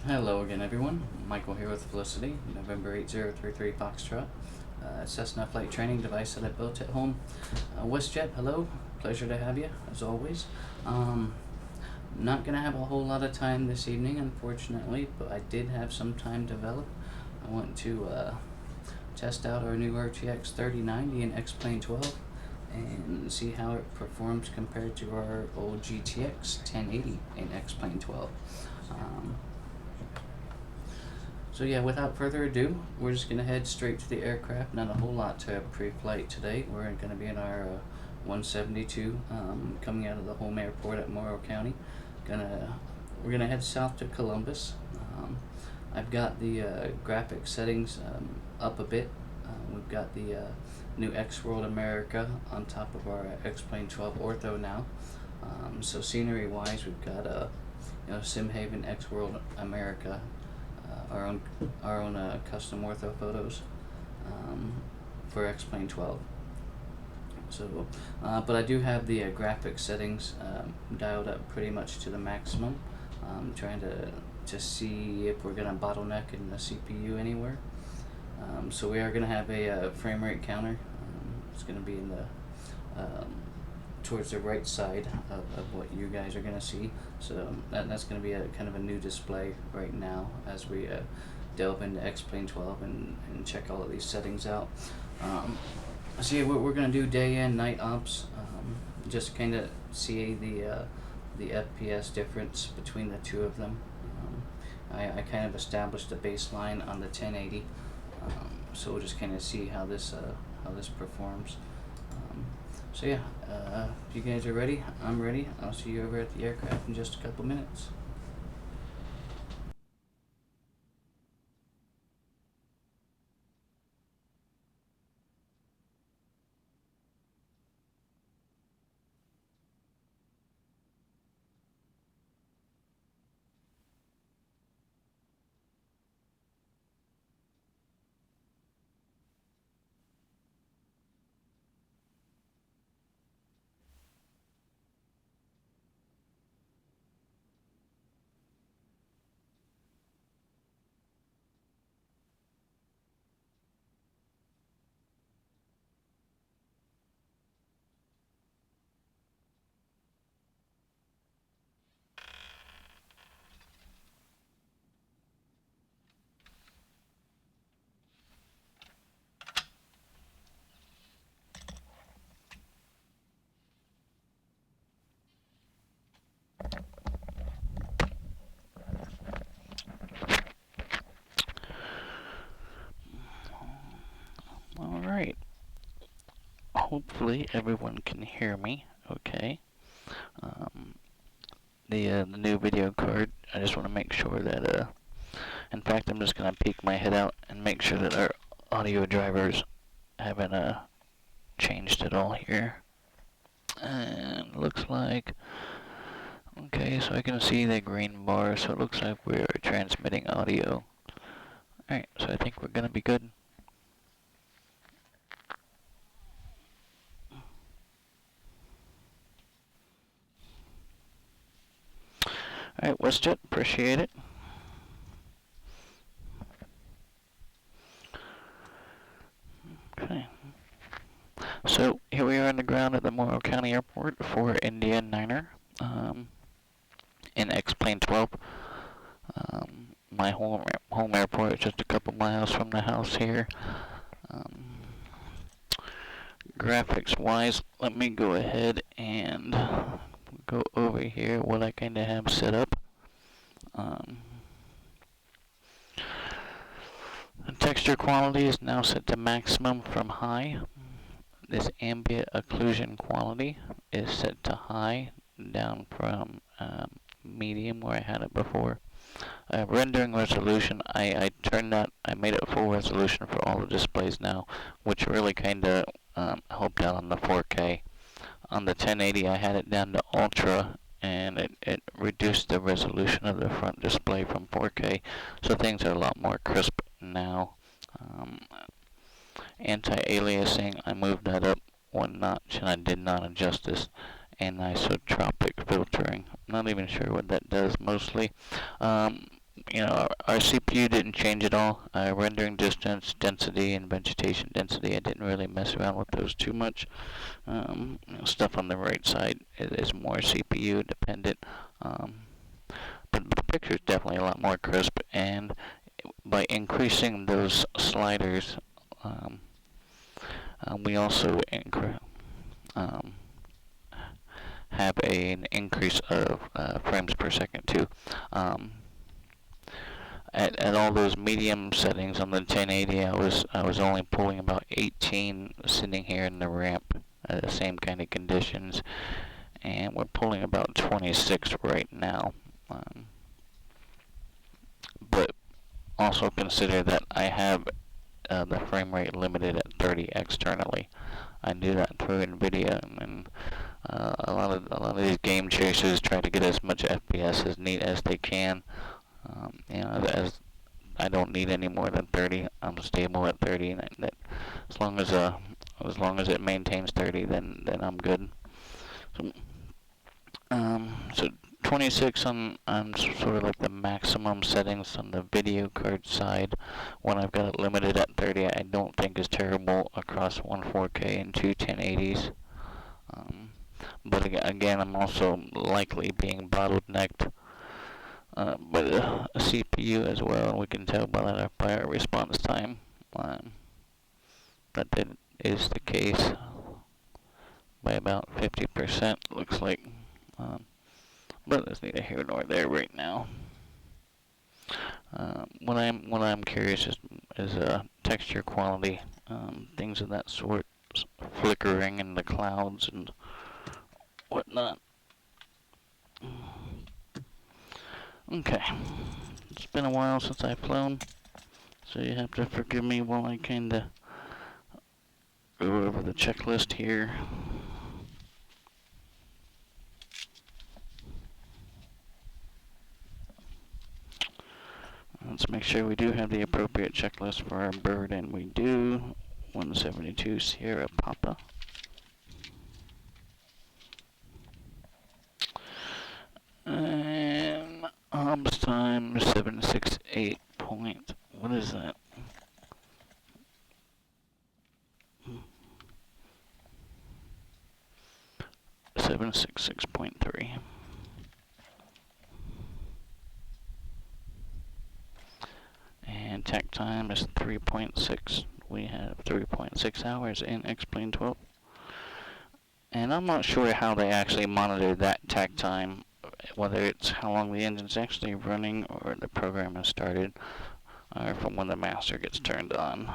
Hello again, everyone. Michael here with Felicity, November 8033 Foxtrot. Cessna flight training device that I built at home. WestJet, hello. Pleasure to have you, as always. Not going to have a whole lot of time this evening, unfortunately, but I did have some time developed. I want to test out our new RTX 3090 in X-Plane 12 and see how it performs compared to our old GTX 1080 in X-Plane 12. So yeah, without further ado, we're just gonna head straight to the aircraft. Not a whole lot to pre-flight today. We're gonna be in our 172 coming out of the home airport at Morrow County. We're gonna head south to Columbus. I've got the graphic settings up a bit. We've got the new X World America on top of our X-Plane 12 Ortho now. So scenery-wise, we've got Simhaven X World America. Our own custom ortho photos for X-Plane 12. So, but I do have the graphic settings dialed up pretty much to the maximum. Trying to see if we're gonna bottleneck in the CPU anywhere. So we are gonna have a frame rate counter. It's gonna be in the towards the right side of what you guys are going to see. So that's going to be a kind of a new display right now as we delve into X-Plane 12 and check all of these settings out. So yeah, we're going to do day in, night ops, just kind of see the FPS difference between the two of them. I kind of established a baseline on the 1080, so we'll just kind of see how this performs. So yeah, if you guys are ready, I'm ready. I'll see you over at the aircraft in just a couple minutes. Alright, hopefully everyone can hear me okay. The new video card, I just want to make sure that, in fact, I'm just going to peek my head out and make sure that our audio drivers haven't changed at all here. And looks like, okay, so I can see the green bar, so it looks like we're transmitting audio. Alright, so I think we're going to be good. Alright, WestJet, appreciate it. Okay. So, here we are on the ground at the Morrow County Airport for India Niner in X-Plane 12. My home airport is just a couple miles from the house here. Graphics-wise, let me go ahead and go over here what I kind of have set up. The texture quality is now set to maximum from high. This ambient occlusion quality is set to high, down from medium where I had it before. Rendering resolution, I turned that, I made it full resolution for all the displays now, which really kind of helped out on the 4K. On the 1080, I had it down to ultra, and it reduced the resolution of the front display from 4K, so things are a lot more crisp now. Anti-aliasing, I moved that up one notch, and I did not adjust this anisotropic filtering. I'm not even sure what that does mostly. you know, our CPU didn't change at all. Rendering distance, density, and vegetation density, I didn't really mess around with those too much. Stuff on the right side is more CPU dependent. But the picture is definitely a lot more crisp, and by increasing those sliders, we also um, have an increase of frames per second too. At all those medium settings on the 1080, I was only pulling about 18 sitting here in the ramp at the same kind of conditions, and we're pulling about 26 right now. But also consider that I have the frame rate limited at 30 externally. I do that through NVIDIA, and a lot of these game chasers try to get as much FPS as neat as they can. As I don't need any more than 30. I'm stable at 30, and that as long as it maintains 30, then I'm good. So 26 on sort of like the maximum settings on the video card side. When I've got it limited at 30, I don't think is terrible across one 4K and two 1080s. But again, I'm also likely being bottlenecked by the CPU as well, and we can tell by our response time that is the case by about 50%, looks like. But that's neither here nor there right now. What I'm curious is texture quality, things of that sort, flickering in the clouds and whatnot. Okay, it's been a while since I've flown, so you have to forgive me while I kinda go over the checklist here. Let's make sure we do have the appropriate checklist for our bird, and we do. 172 Sierra Papa. And ops time 768 point. What is that? 766.3. And takt time is 3.6. We have 3.6 hours in X-Plane 12. And I'm not sure how they actually monitor that takt time, whether it's how long the engine's actually running or the program has started, or from when the master gets turned on.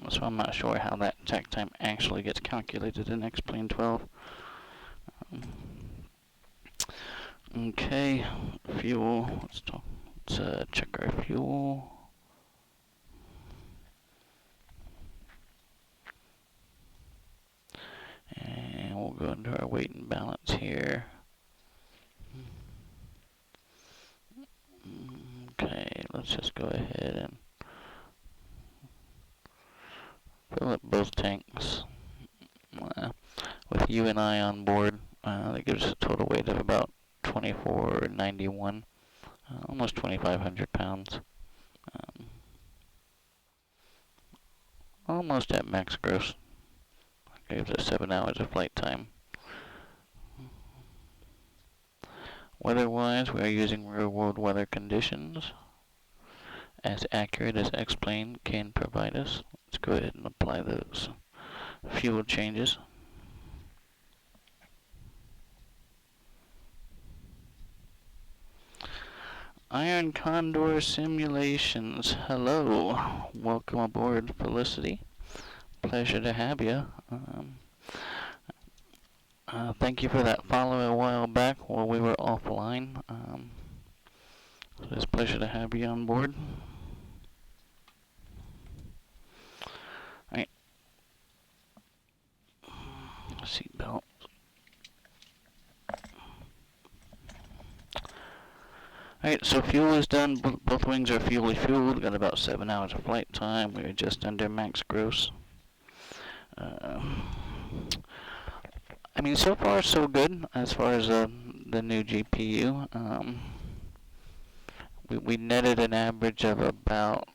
So I'm not sure how that takt time actually gets calculated in X-Plane 12. Okay, fuel. Let's check our fuel. And we'll go into our weight and balance here. Okay, let's just go ahead and fill up both tanks. With you and I on board, that gives us a total weight of about 2491, almost 2,500 pounds. Almost at max gross. Gives us 7 hours of flight time. Weather-wise, we are using real-world weather conditions, as accurate as X-Plane can provide us. Let's go ahead and apply those fuel changes. Iron Condor Simulations. Hello. Welcome aboard, Felicity. Pleasure to have you. Thank you for that follow a while back while we were offline. It's a pleasure to have you on board. Alright. Seatbelt. Alright, so fuel is done. Both wings are fully fueled. Got about 7 hours of flight time. We are just under max gross. I mean, so far so good as far as the new GPU. we netted an average of about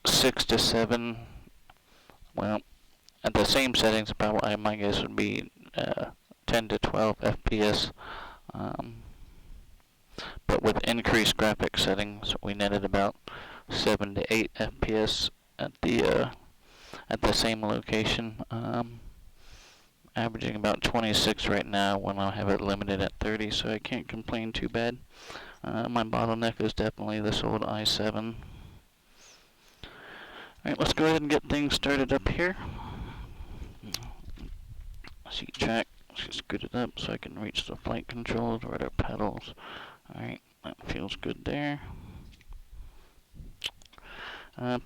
6 to 7. Well, at the same settings, probably my guess would be 10 to 12 FPS. Um, but with increased graphics settings, we netted about 7 to 8 FPS at the same location. Averaging about 26 right now when I have it limited at 30, so I can't complain too bad. My bottleneck is definitely this old i7. Alright, let's go ahead and get things started up here. Seat track, let's just scoot it up so I can reach the flight controls or the pedals. Alright, that feels good there.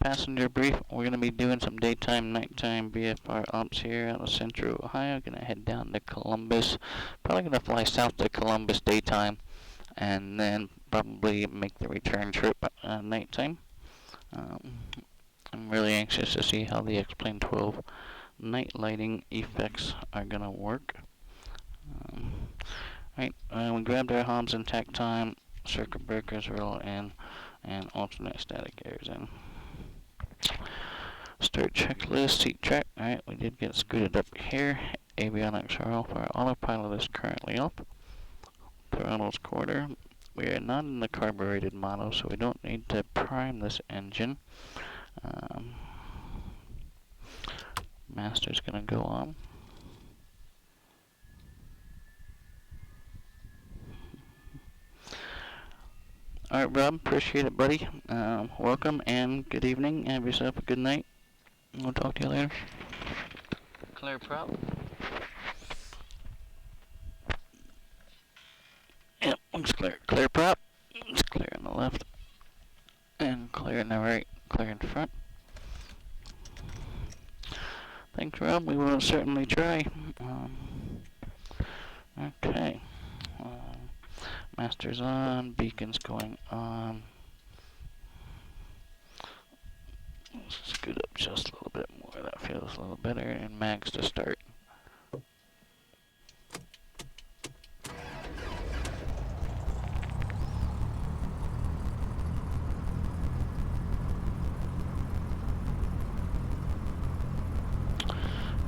Passenger brief, we're going to be doing some daytime, nighttime VFR ops here out of Central Ohio. Going to head down to Columbus. Probably going to fly south to Columbus daytime and then probably make the return trip nighttime. I'm really anxious to see how the X-Plane 12 night lighting effects are going to work. Right, we grabbed our hobs and tack time, circuit breakers are all in, and alternate static airs in. Start checklist, seat track. Alright, we did get scooted up here. Avionics are off. Our autopilot is currently off. Throttle's quarter. We are not in the carbureted model, so we don't need to prime this engine. Master's gonna go on. Alright, Rob, appreciate it, buddy. Welcome and good evening. Have yourself a good night. We'll talk to you later. Clear prop. Yep, looks clear. Clear prop. It's clear on the left. And clear in the right. Clear in front. Thanks, Rob. We will certainly try. Okay. Master's on. Beacon's going on. Let's scoot up just a little bit more. That feels a little better. And mags to start.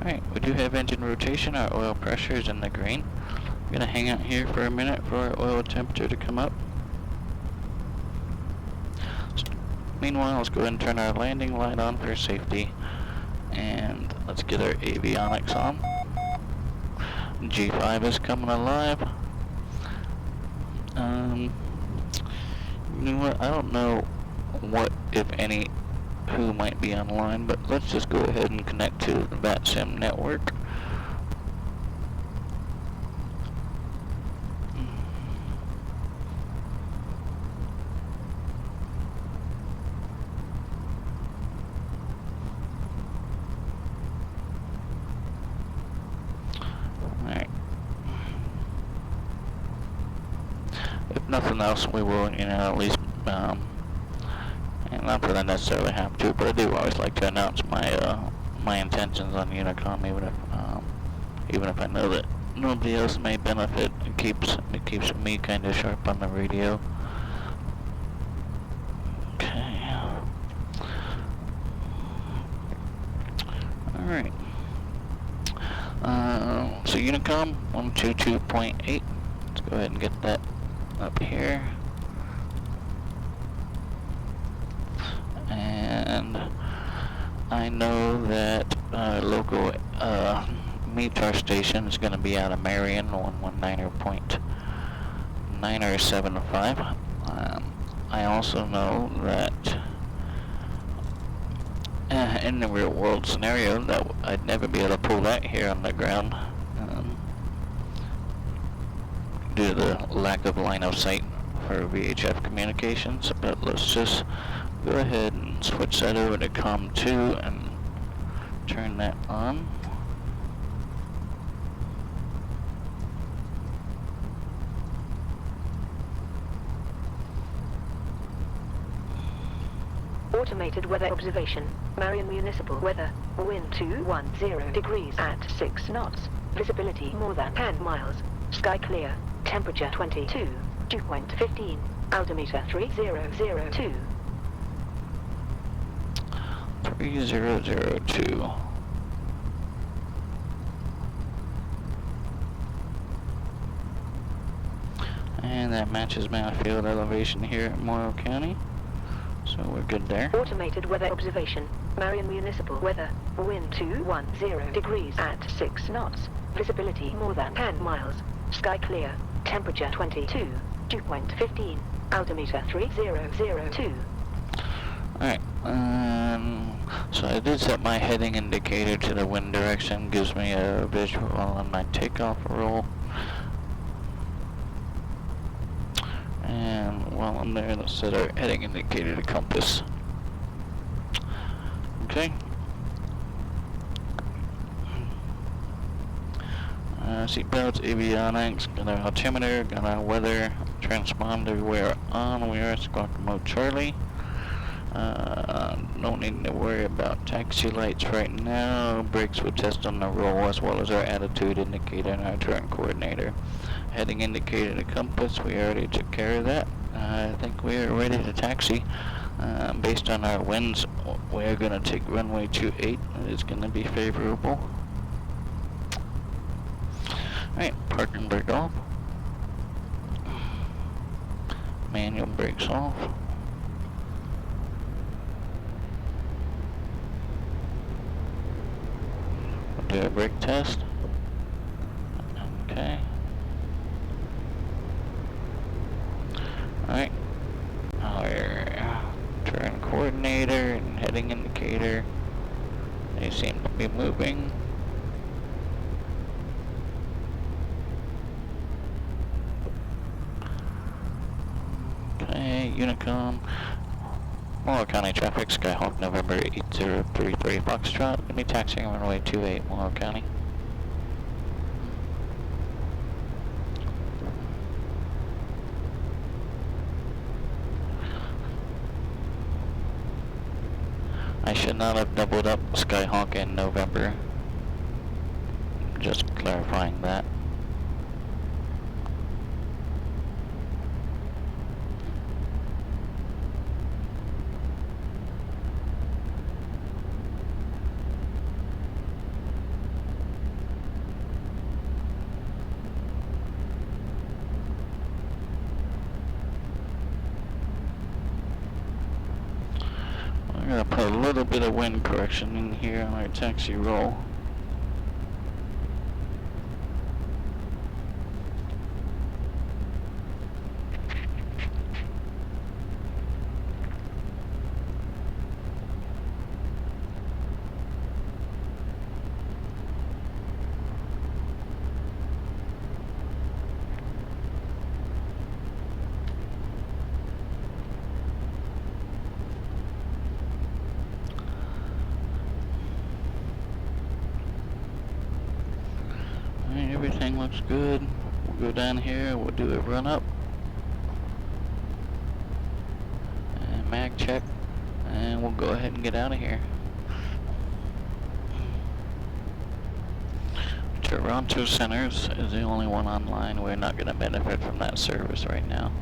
Alright, we do have engine rotation. Our oil pressure is in the green. We're going to hang out here for a minute for our oil temperature to come up. Meanwhile, let's go ahead and turn our landing light on for safety. And let's get our avionics on. G5 is coming alive. You know what? I don't know what, if any, who might be online, but let's just go ahead and connect to the VATSIM network. Alright. If nothing else, we will, at least, and not that I necessarily have to, but I do always like to announce my intentions on Unicom, even if I know that nobody else may benefit. It keeps me kind of sharp on the radio. Okay. All right. So Unicom 122.8. Let's go ahead and get that up here. And I know that local METAR station is going to be out of Marion, 119.975. I also know that in the real world scenario that I'd never be able to pull that here on the ground due to the lack of line of sight for VHF communications, but let's just go ahead and switch that over to COM2 and turn that on. Automated weather observation. Marion Municipal weather. Wind 210 degrees at 6 knots. Visibility more than 10 miles. Sky clear. Temperature 22. Dew point 15. altimeter 3002. 3002. And that matches my field elevation here at Morrow County. So we're good there. Automated weather observation. Marion Municipal weather. Wind 210 degrees at 6 knots. Visibility more than 10 miles. Sky clear. Temperature 22. Dew point 15. Altimeter 3002. Alright, so I did set my heading indicator to the wind direction. Gives me a visual on my takeoff roll. And while I'm there, let's set our heading indicator to compass. Okay. Seatbelts, avionics, got our altimeter, got our weather, transponder, we're on, we are squawk mode Charlie. Don't need to worry about taxi lights right now. Brakes will test on the roll as well as our attitude indicator and our turn coordinator. Heading indicator to compass, we already took care of that. I think we are ready to taxi. Based on our winds, we are going to take runway 28. It's going to be favorable. Alright, park and brake off. Manual brakes off. We'll do a brake test. Okay. Alright. Our turn coordinator and heading indicator. They seem to be moving. Okay, Unicom. Morrow County traffic, Skyhawk November 8033 Foxtrot. Gonna be taxiing runway 28, Morrow County. I should not have doubled up Skyhawk in November. Just clarifying that. We're going to put a little bit of wind correction in here on our taxi roll. Everything looks good. We'll go down here, we'll do a run up. And mag check. And we'll go ahead and get out of here. Toronto Centers is the only one online. We're not going to benefit from that service right now.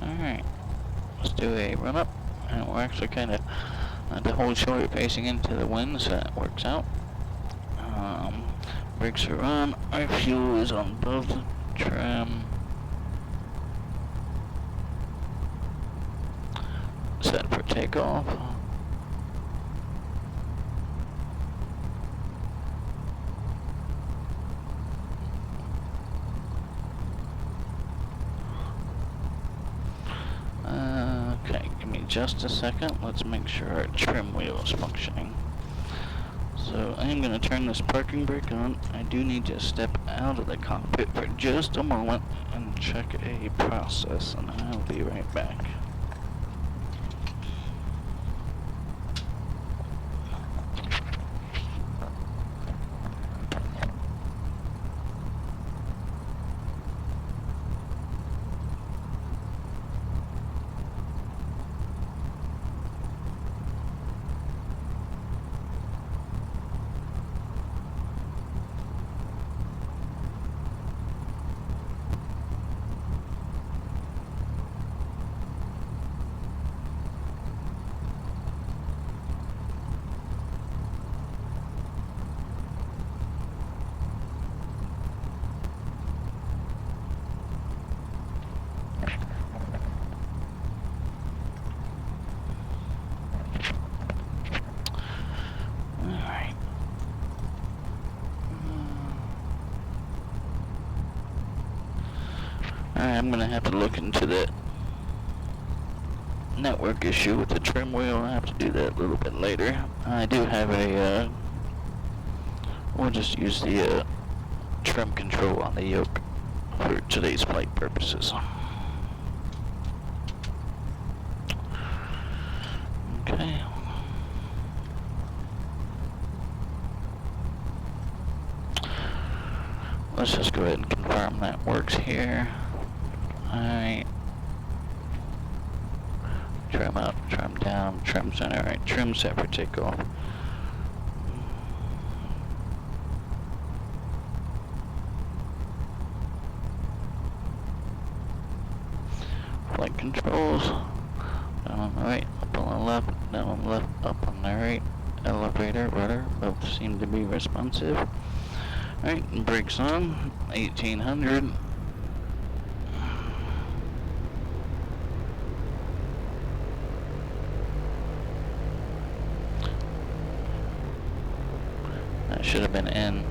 Alright, let's do a run up, and we're actually kind of the whole short facing into the wind, so that works out. Brakes are on, our fuel is on both trim. Set for takeoff. just a second. Let's make sure our trim wheel is functioning. So I am going to turn this parking brake on. I do need to step out of the cockpit for just a moment and check a process, and I'll be right back. Alright, I'm gonna have to look into that network issue with the trim wheel. I'll have to do that a little bit later. I do have a, we'll just use the trim control on the yoke for today's flight purposes. Okay. Let's just go ahead and confirm that works here. Alright. Trim up, trim down, trim center. Alright, trim set for takeoff. Flight controls. Down on the right, up on the left, down on the left, up on the right. Elevator, rudder, both seem to be responsive. Alright, brakes on, 1800. That should have been in.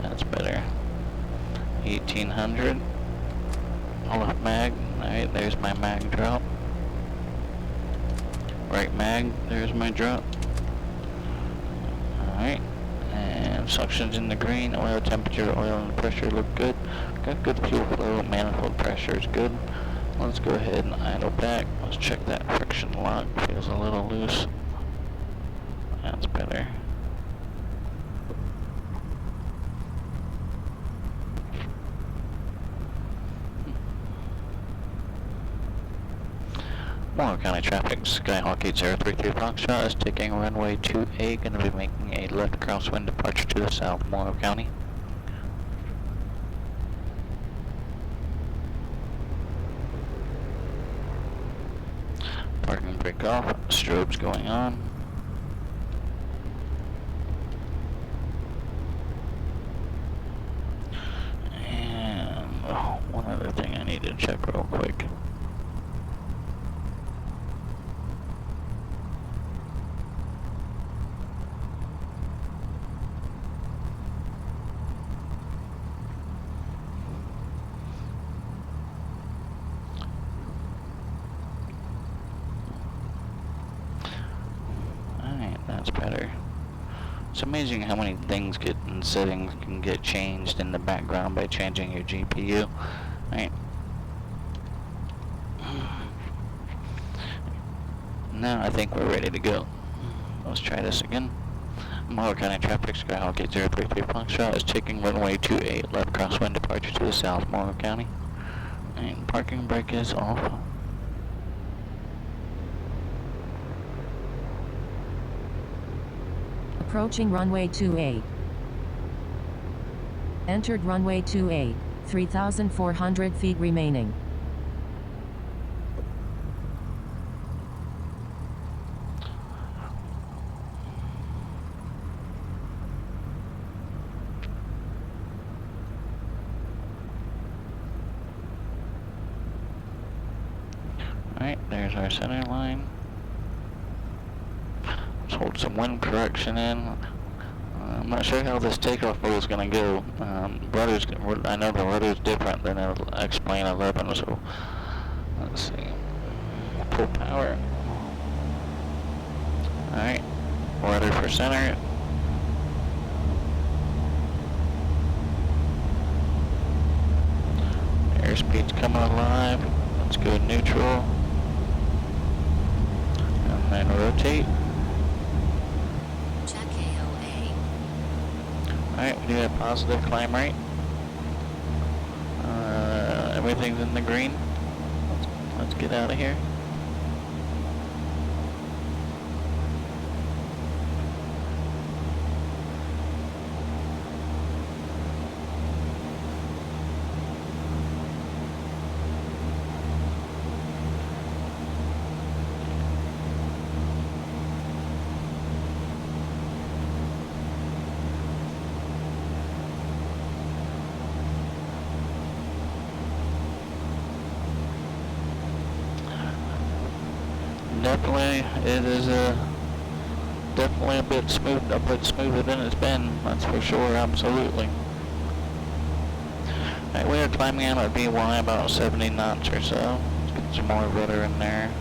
That's better. 1800. Left mag. Alright, there's my mag drop. Right mag, there's my drop. Alright. And suction's in the green. Oil temperature, oil and pressure look good. Got good fuel flow. Manifold pressure is good. Let's go ahead and idle back. Let's check that friction lock. Feels a little loose. That's better. Morrow County traffic, Skyhawk 8033 Foxtrot is taking runway 2A, going to be making a left crosswind departure to the south, Morrow County. Parking brake off, strobes going on. And one other thing I need to check real quick. That's better. It's amazing how many things in settings can get changed in the background by changing your GPU. Right. Now I think we're ready to go. Let's try this again. Morrow County traffic, Skyhawk 8033 Foxtrot is taking runway 28 left crosswind departure to the south, Morrow County. And parking brake is off. Approaching runway 28. Entered runway 28, 3,400 feet remaining. Alright, there's our center line. Let's hold some wind correction in. I'm not sure how this takeoff wheel is going to go. I know the rudder's different than X-Plane 11, so Let's see. Full power. Alright. Rudder for center. Airspeed's coming alive. Let's go neutral. And then rotate. Check AOA. Alright, we do have positive climb rate. Everything's in the green. Let's get out of here. Definitely, it is definitely a bit smoother than it's been. That's for sure, absolutely. Alright, we are climbing out at VY about 70 knots or so. Let's get some more rudder in there.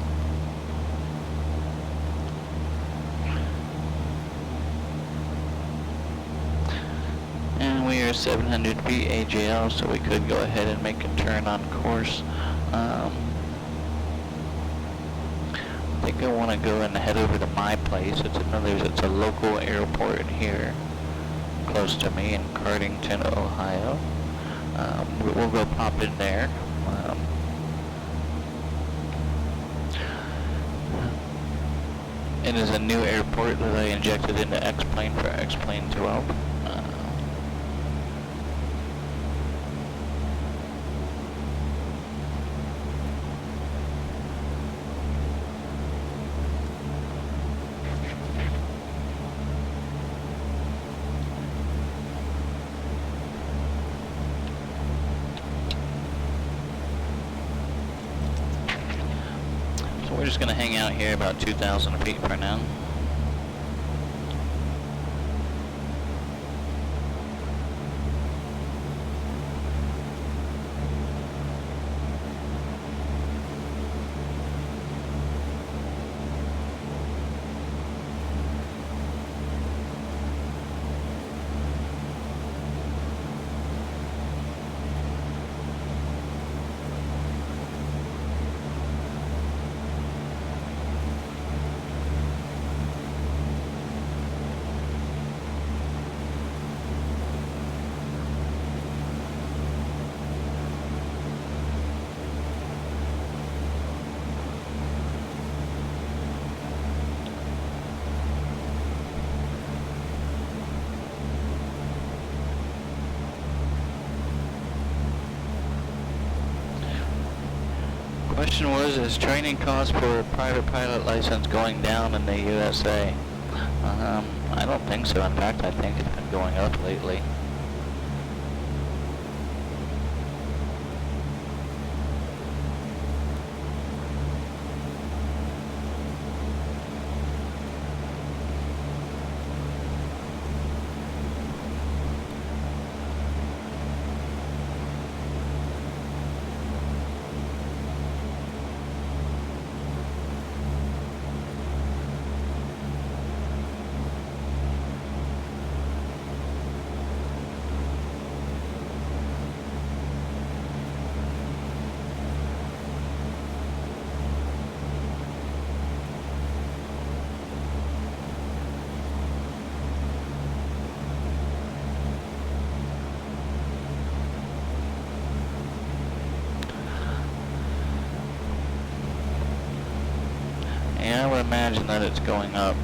And we are 700 feet AGL, so we could go ahead and make a turn on course. I think I want to go and head over to my place. It's a local airport here, close to me in Cardington, Ohio. We'll go pop in there. It is a new airport that I injected into X-Plane for X-Plane 12. We're just going to hang out here about 2,000 feet for now. Question was, is training costs for a private pilot license going down in the USA? I don't think so. In fact, I think it's been going up lately. Yeah, I would imagine that it's going up.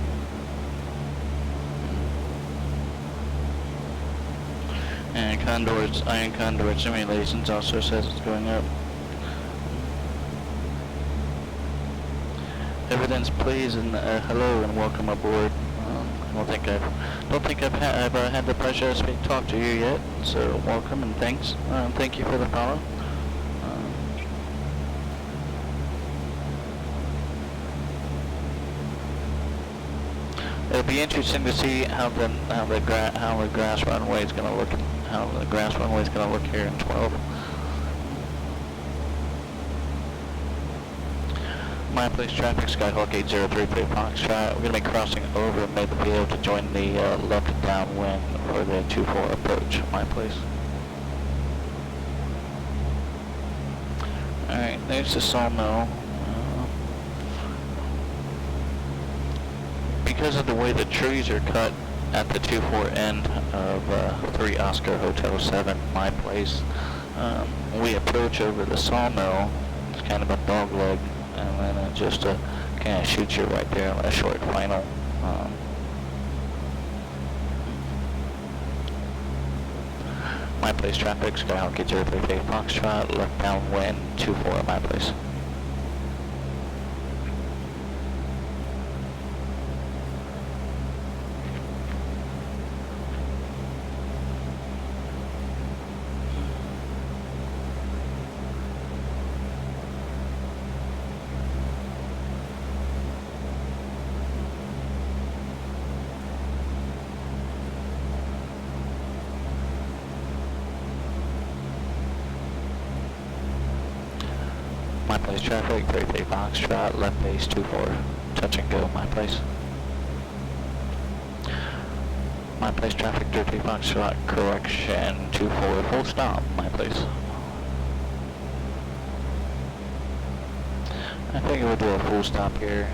And Iron Condor Simulations also says it's going up. Evidence, please, and hello and welcome aboard. I don't think I've had the pleasure to talk to you yet. So welcome and thanks. Thank you for the follow. It'll be interesting to see how the grass runway is going to look, how the grass runway is going to look here in 12. My place traffic, Skyhawk 8033 Foxtrot. We're going to be crossing over midfield to join the left downwind for the 2-4 approach. My place. Alright, there's the sawmill. Because of the way the trees are cut at the 2-4 end of 3 Oscar Hotel 7, my place, we approach over the sawmill. It's kind of a dog leg, and then it just kind of shoots you right there on a short final. My place traffic, Skyhawk 8033 Foxtrot, left downwind 2-4 my place. My place traffic, 33 Foxtrot, left base 2-4, touch and go, my place. My place traffic, 33 Foxtrot, correction, 2-4, full stop, my place. I think we'll do a full stop here.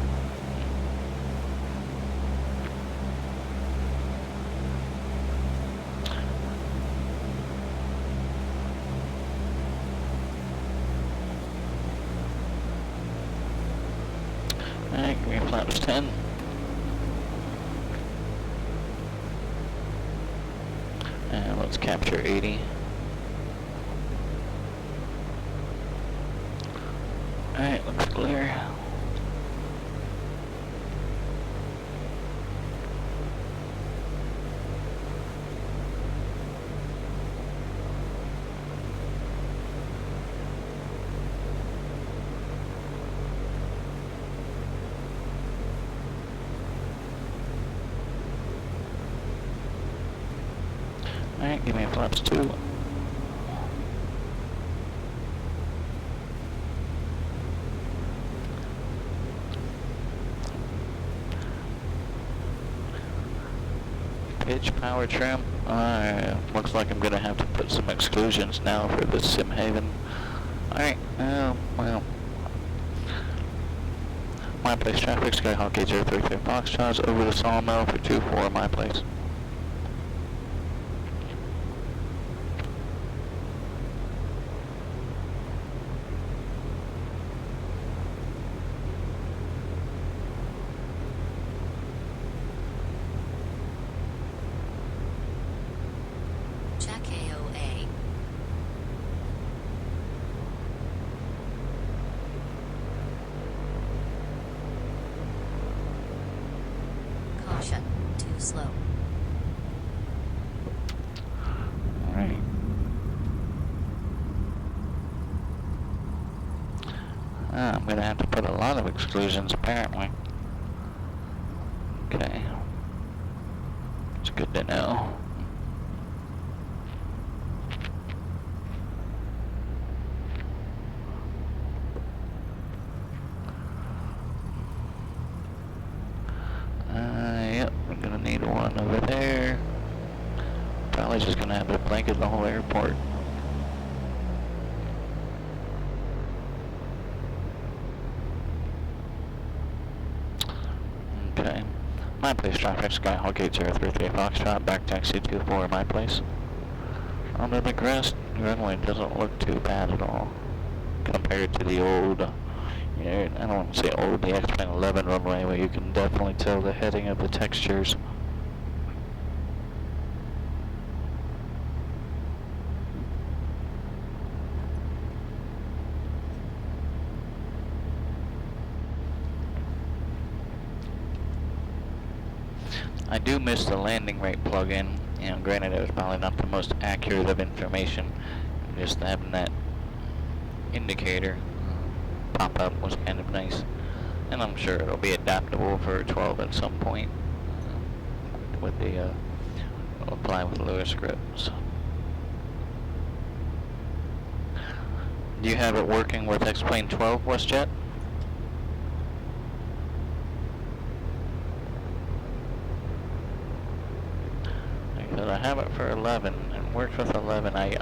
Alright, give me flaps 10. And let's capture 80. Alright, looks clear. Alright, give me flaps 2. Pitch, power trim. Looks like I'm gonna have to put some exclusions now for the Sim Haven. Alright, well. My place traffic, Skyhawk 8033 Foxtrot, over the sawmill for 2-4, my place. Check AOA. Caution, too slow. Alright. I'm gonna have to put a lot of exclusions apparently. Okay. It's good to know. Yep, we're gonna need one over there. Probably just gonna have to blanket the whole airport. Okay. My place traffic, Skyhawk 8033 Foxtrot, back taxi 2-4 my place. Under the grass runway doesn't look too bad at all compared to the old, you know, I don't want to say old, the X-Plane 11 runway where you can definitely tell the heading of the textures. I do miss the landing rate plug-in. You know, granted it was probably not the most accurate of information. Just having that indicator pop up was kind of nice. And I'm sure it'll be adaptable for 12 at some point with the apply with Lewis scripts. Do you have it working with X-Plane 12, WestJet? I have it for 11 and works with 11. I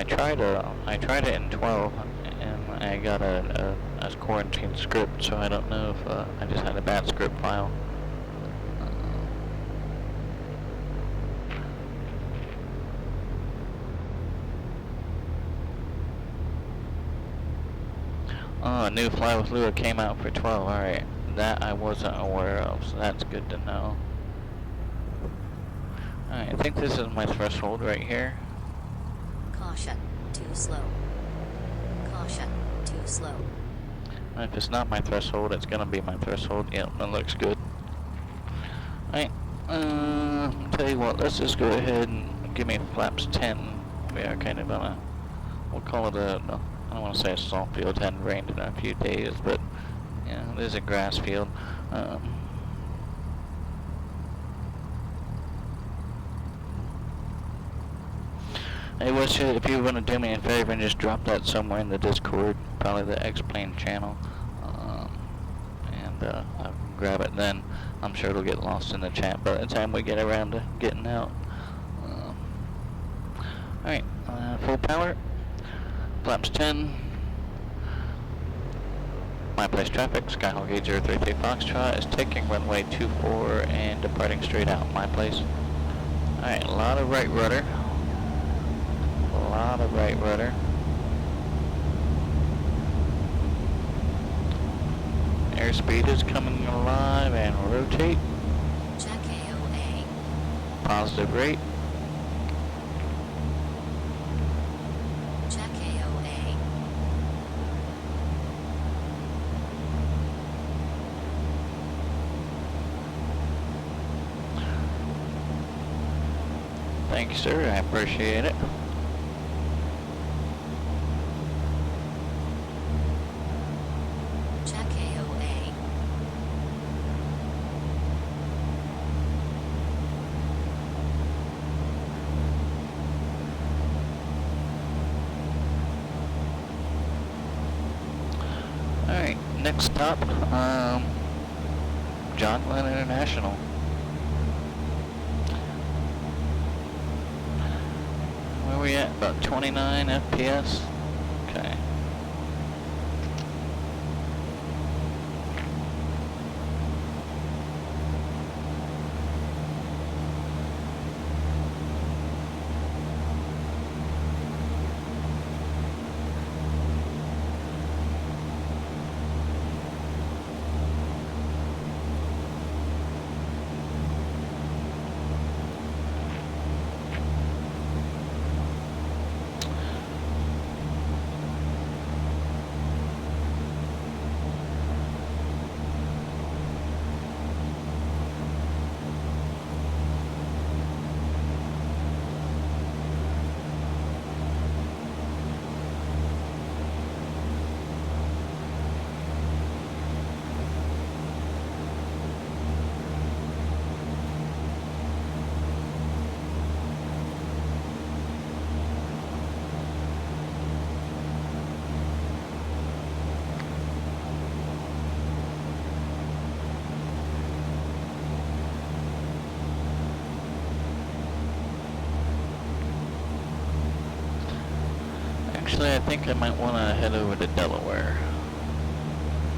tried it in 12 and I got a quarantine script, so I don't know if I just had a bad script file. Oh, a new Fly with Lua came out for 12. Alright, that I wasn't aware of, so that's good to know. Alright, I think this is my threshold right here. Caution, too slow. Caution, too slow. If it's not my threshold, it's gonna be my threshold. Yep, that looks good. Alright, tell you what, let's just go ahead and give me flaps 10. We are kind of on a, we'll call it a, no, I don't want to say a soft field. It hadn't rained in a few days, but yeah, it is a grass field. Hey, if you want to do me a favor and just drop that somewhere in the Discord, probably the X-Plane channel, and I can grab it then. I'm sure it'll get lost in the chat by the time we get around to getting out. Alright, full power, flaps 10, my place traffic, Skyhawk 8033 Foxtrot is taking runway 24 and departing straight out, my place. Alright, a lot of right rudder. A lot of right rudder. Airspeed is coming alive and rotate. Check AOA. Positive rate. Check AOA. Thank you, sir. I appreciate it. Check AOA. Alright, next stop, John Glenn International. Where we at? About 29 FPS? Okay. Actually, I think I might want to head over to Delaware.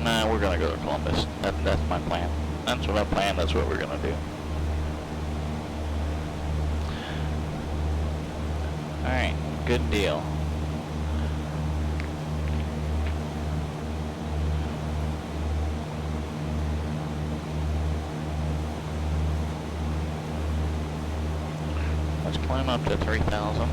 Nah, we're gonna go to Columbus. That's my plan. That's what I planned. That's what we're gonna do. Alright, good deal. Let's climb up to 3,000.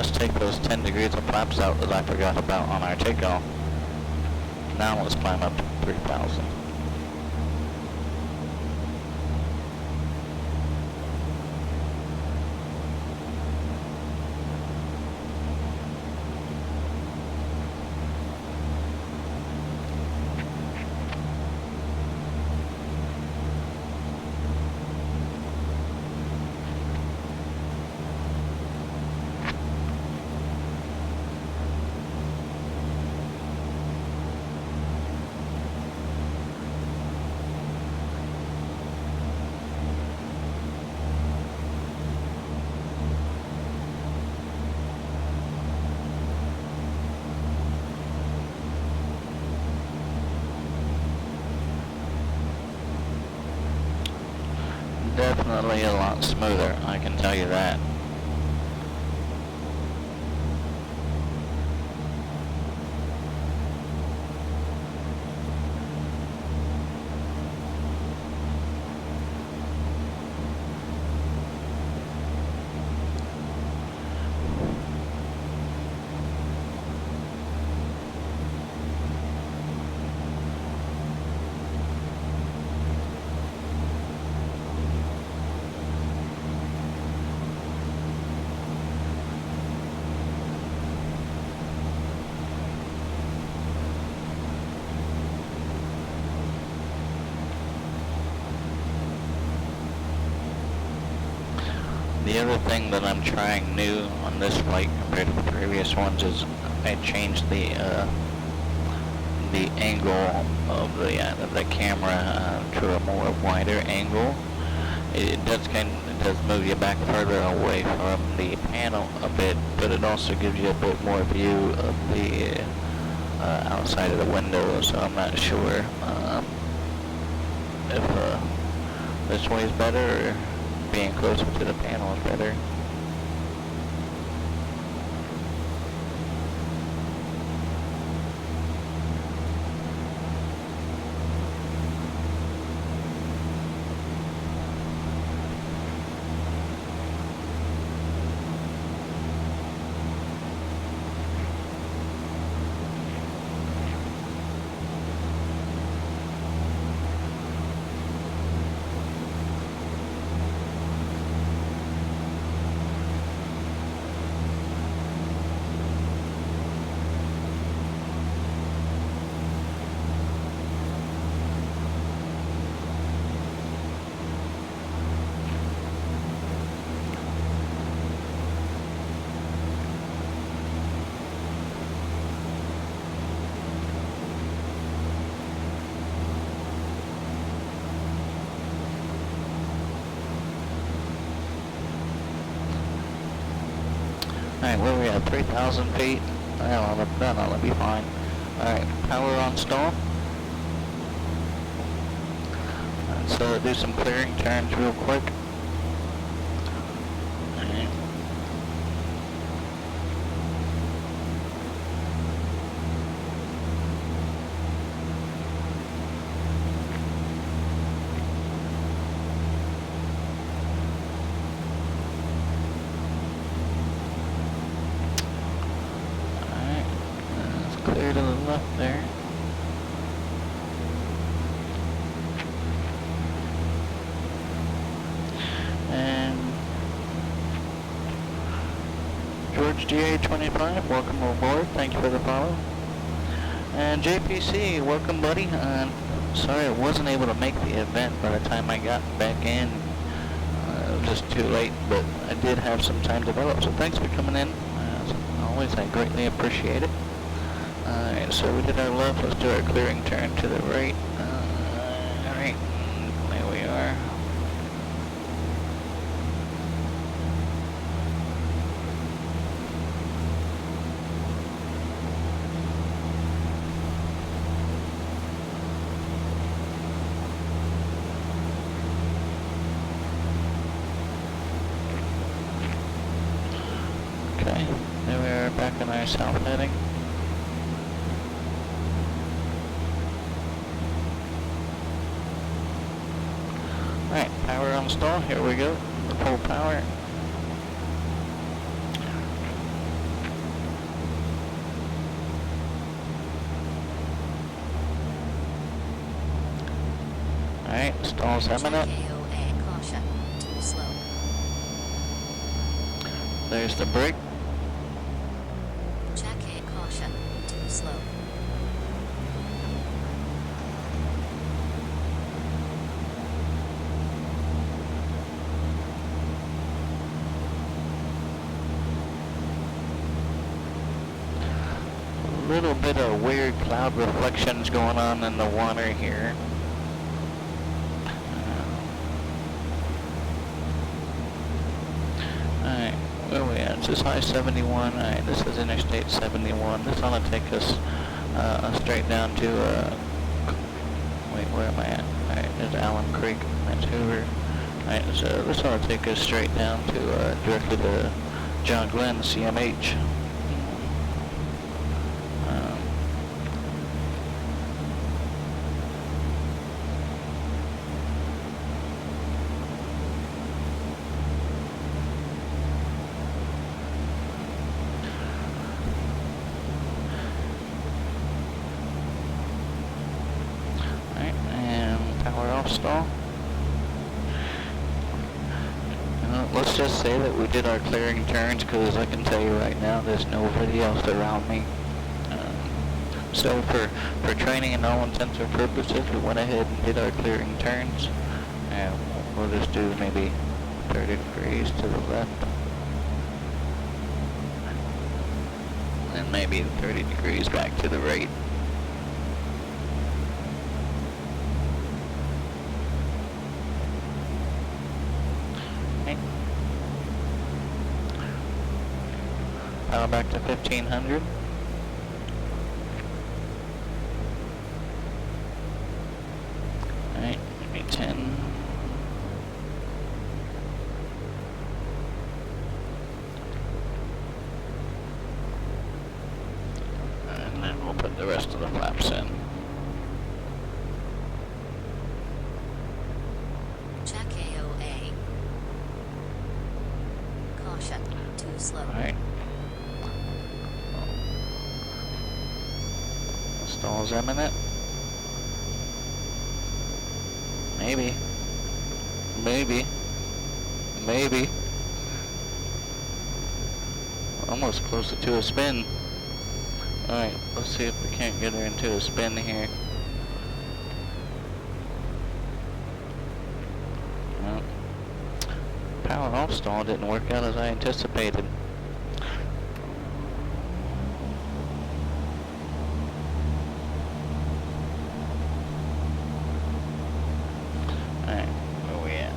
let's take those 10 degrees of flaps out that I forgot about on our takeoff. Now let's climb up to 3,000. Definitely a lot smoother, I can tell you that. The other thing that I'm trying new on this flight compared to the previous ones is I changed the angle of the camera to a more wider angle. It does move you back further away from the panel a bit, but it also gives you a bit more view of the outside of the window. So I'm not sure if this way is better or being closer to the panel is better. Alright, where are we at? 3,000 feet? That'll be fine. Alright, power on stall. Let's do some clearing turns real quick. Alright. Clear to the left there. And George GA25, welcome aboard. Thank you for the follow. And JPC, welcome, buddy. Sorry I wasn't able to make the event by the time I got back in. It was just too late, but I did have some time developed. So thanks for coming in. As always, I greatly appreciate it. Alright, so we did our left, let's do our clearing turn to the right. Alright, there we are. Okay, there we are back in our south heading. Alright, power on stall, here we go, full power. Alright, stalls Check imminent. AOA. Caution. Too slow. There's the brake. Check A. Caution. Too slow. A little bit of weird cloud reflections going on in the water here. Alright, where are we at? This is high 71. Alright, this is Interstate 71. This ought to take us straight down to, wait, where am I at? Alright, there's Allen Creek. That's Hoover. Alright, so this ought to take us straight down to, directly to John Glenn, CMH. Stall. Let's just say that we did our clearing turns, because I can tell you right now there's nobody else around me. So for training and all intents and purposes, we went ahead and did our clearing turns. And we'll just do maybe 30 degrees to the left. And maybe 30 degrees back to the right. Now back to 1500. Alright, maybe 10. And then we'll put the rest of the flaps in. Check AOA. Caution. Too slow. Alright. Stalls imminent. Maybe. Maybe. Maybe. Almost closer to a spin. Alright, let's see if we can't get her into a spin here. Well, power off stall didn't work out as I anticipated. Alright, where we at?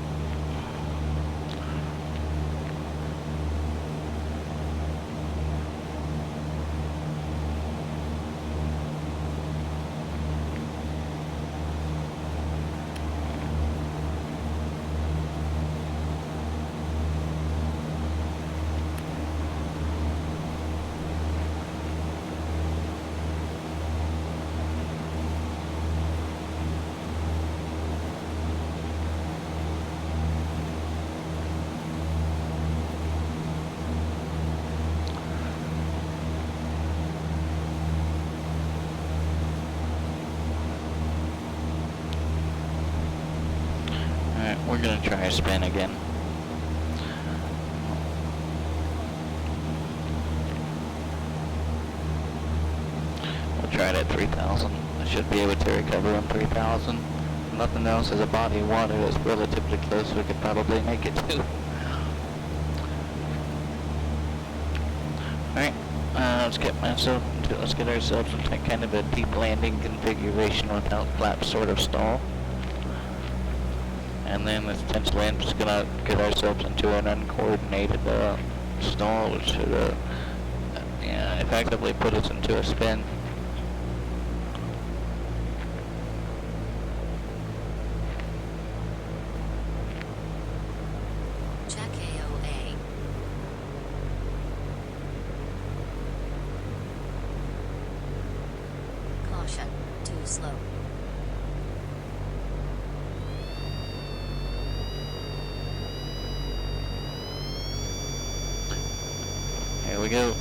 We're gonna try a spin again. We'll try it at 3,000. I should be able to recover on 3,000. Nothing else is a body of water that's relatively close, we could probably make it to. Alright, let's get ourselves into kind of a deep landing configuration without flaps sort of stall. And then essentially I'm just gonna get ourselves into an uncoordinated stall, which should effectively put us into a spin. Check AOA. Caution. Too slow. Here we go.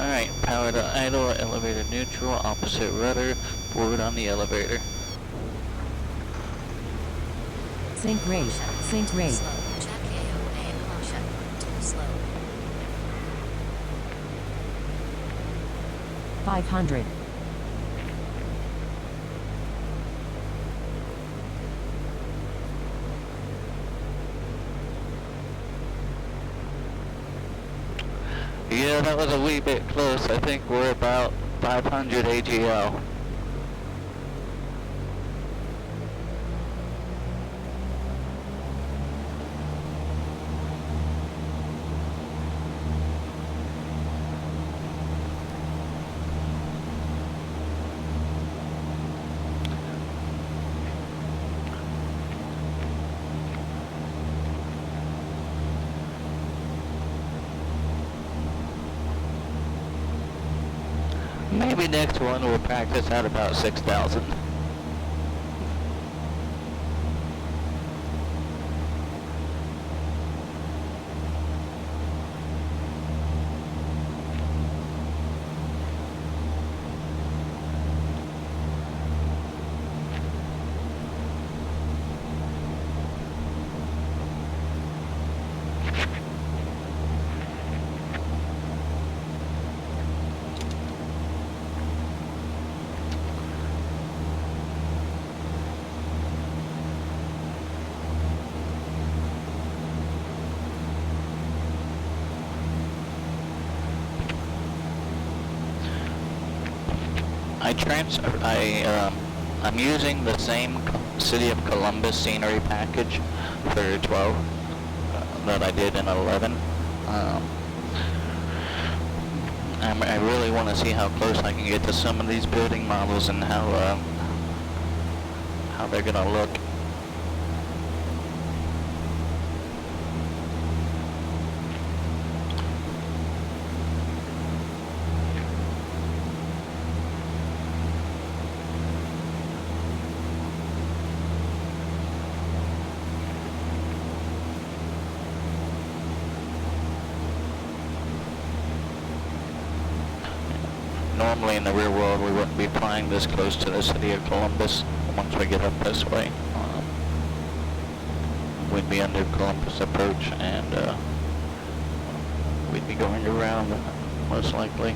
Alright, power power to idle, elevator neutral, opposite rudder, forward on the elevator. Sync rate. Sync rate. Slow. Check AOA. Caution. Too slow. 500. Yeah, that was a wee bit close. I think we're about 500 AGL. Maybe next one we'll practice at about 6,000. I'm using the same City of Columbus scenery package for 12 that I did in 11. I really want to see how close I can get to some of these building models and how they're gonna look. Normally in the real world we wouldn't be flying this close to the City of Columbus once we get up this way. We'd be under Columbus approach and we'd be going around most likely.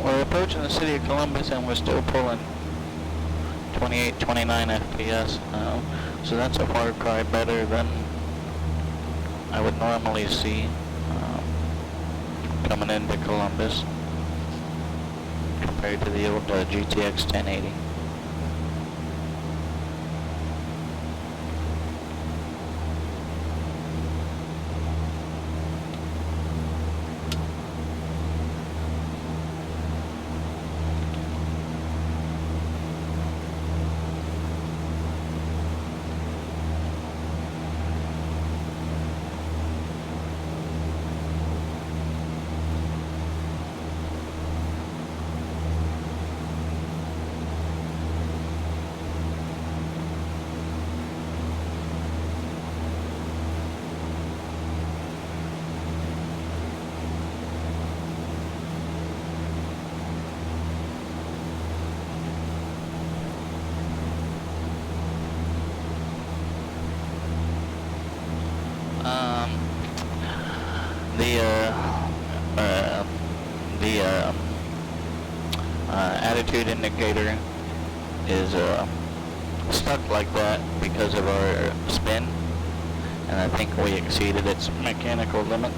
We're approaching the City of Columbus and we're still pulling 28, 29 FPS. So that's a far cry better than I would normally see coming into Columbus compared to the old GTX 1080. Attitude indicator is stuck like that because of our spin, and I think we exceeded its mechanical limit.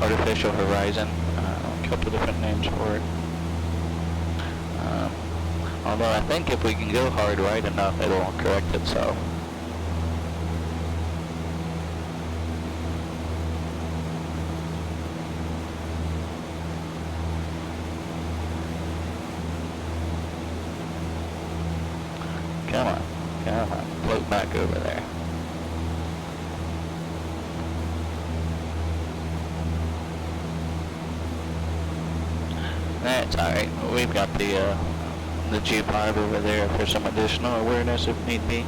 Artificial horizon, a couple different names for it. Although I think if we can go hard right enough, it'll correct itself. Come on, come on, float back over there. That's alright. We've got the G5 over there for some additional awareness if need be.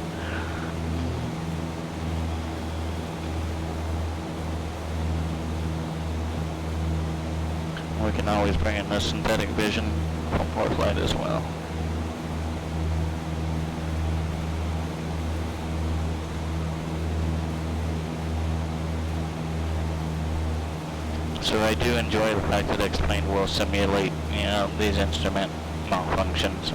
We can always bring in the synthetic vision from port flight as well. So I do enjoy the fact that X-Plane will simulate, you know, these instrument malfunctions.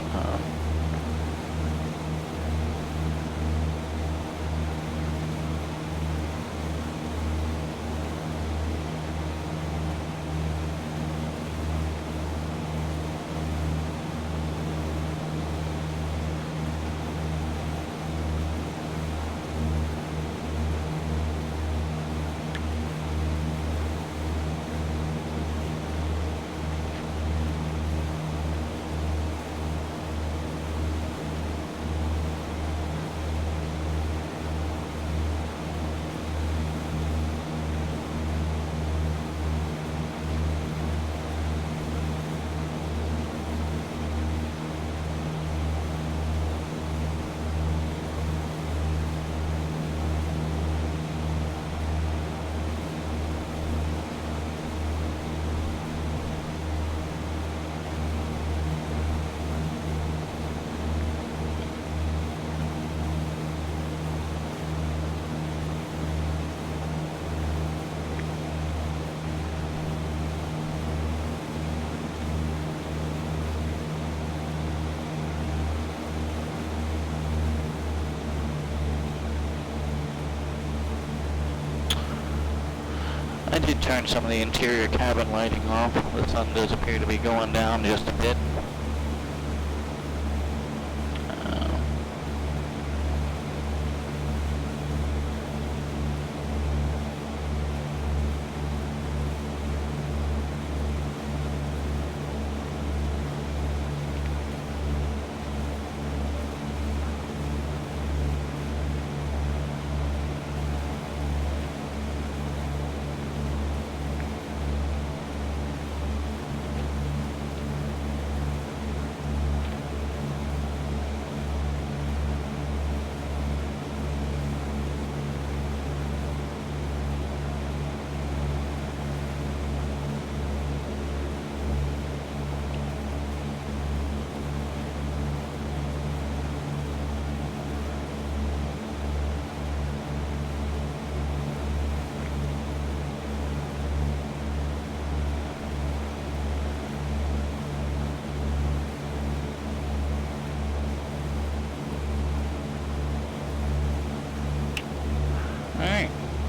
I did turn some of the interior cabin lighting off. The sun does appear to be going down just a bit.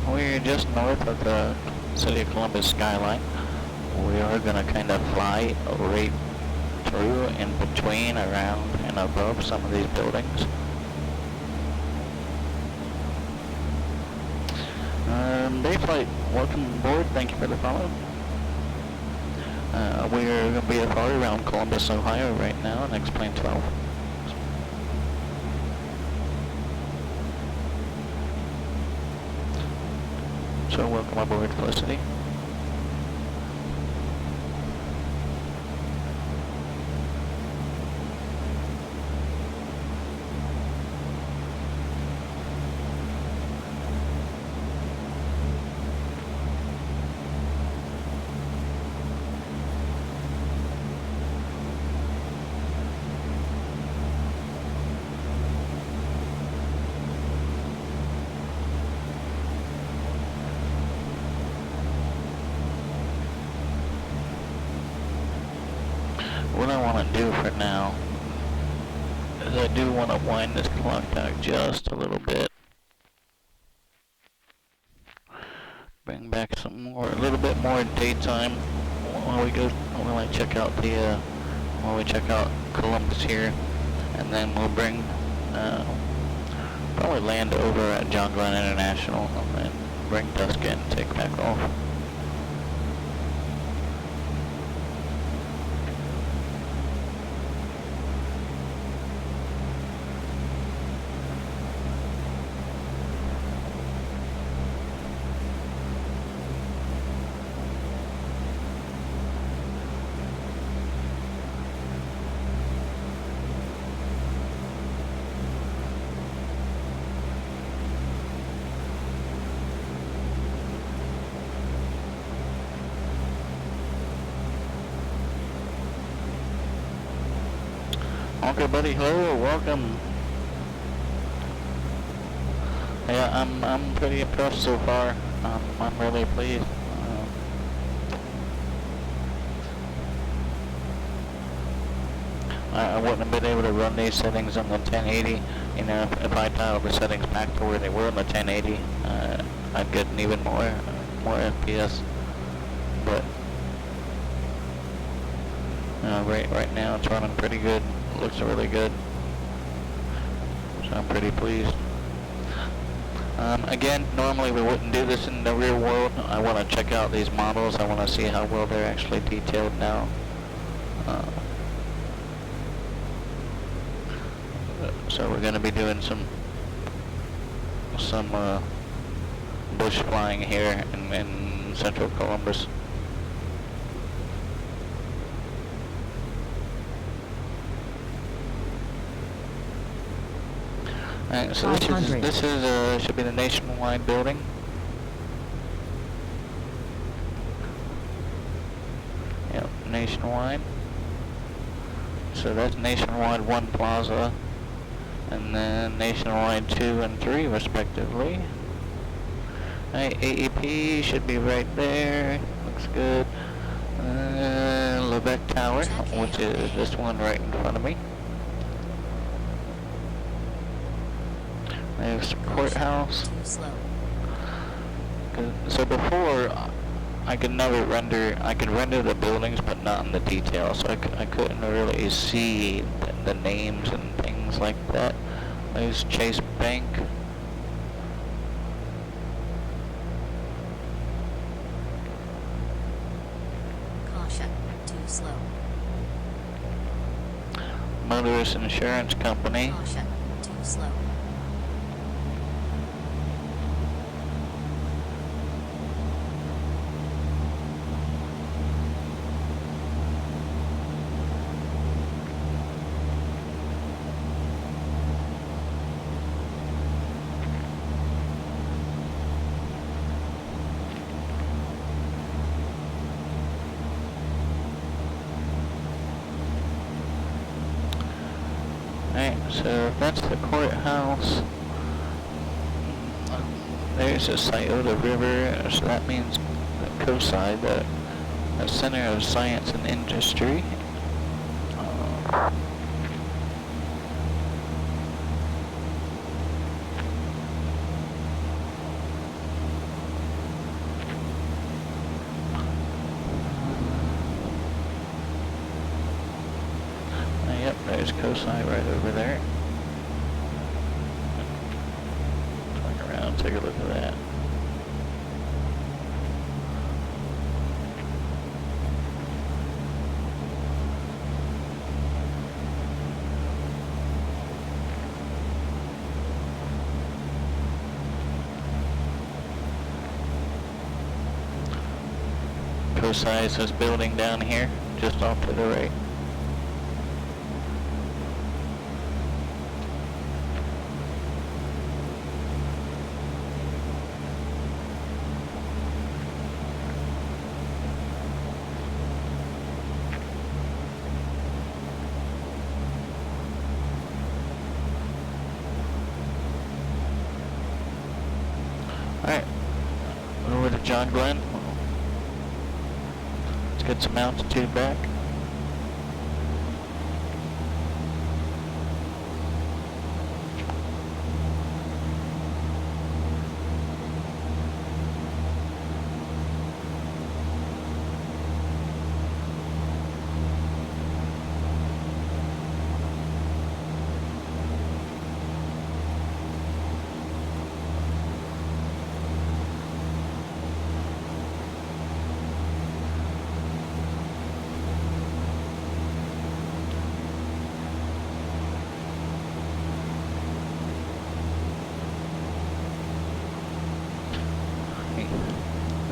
We're just north of the City of Columbus skyline. We are going to kind of fly right through, in between, around, and above some of these buildings. Dayflight, welcome aboard. Thank you for the follow. We're going to be around Columbus, Ohio right now, on X-Plane 12. So welcome aboard, Felicity. What I want to do for now is I do want to wind this clock back just a little bit. Bring back some more, a little bit more daytime while we check out Columbus here. and then we'll bring, probably land over at John Glenn International, and then bring dusk in and take back off. Okay, buddy. Hello, welcome. Yeah, I'm pretty impressed so far. I'm really pleased. I wouldn't have been able to run these settings on the 1080. You know, if I dialed the settings back to where they were on the 1080, I'd get an even more FPS. But right now it's running pretty good. Looks really good. So I'm pretty pleased. Again, normally we wouldn't do this in the real world. I want to check out these models. I want to see how well they're actually detailed now. So we're going to be doing some bush flying here in central Columbus. Alright, so this is should be the Nationwide building. Yep, Nationwide. So that's Nationwide 1 Plaza, and then Nationwide 2 and 3 respectively. Alright, AEP should be right there. Looks good. Lebec Tower, which is this one right in front of me. There's courthouse. So before, I could never render. I could render the buildings, but not in the detail. So I couldn't really see the names and things like that. There's Chase Bank. Caution, too slow. Motorist Insurance Company. Caution, too slow. So that's the courthouse. There's the Scioto River, so that means the coastside, the center of science and industry. Yep, there's coastside right over there. Turn around, take a look at that. Coastside is this building down here, just off to the right. Alright, over to John Glenn. Let's get some altitude back.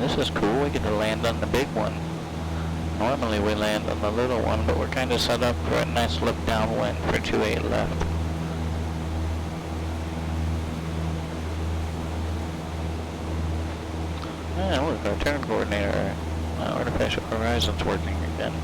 This is cool. We get to land on the big one. Normally we land on the little one, but we're kind of set up for a nice look downwind for 28 left. Yeah, look, our turn coordinator, artificial horizon's working again.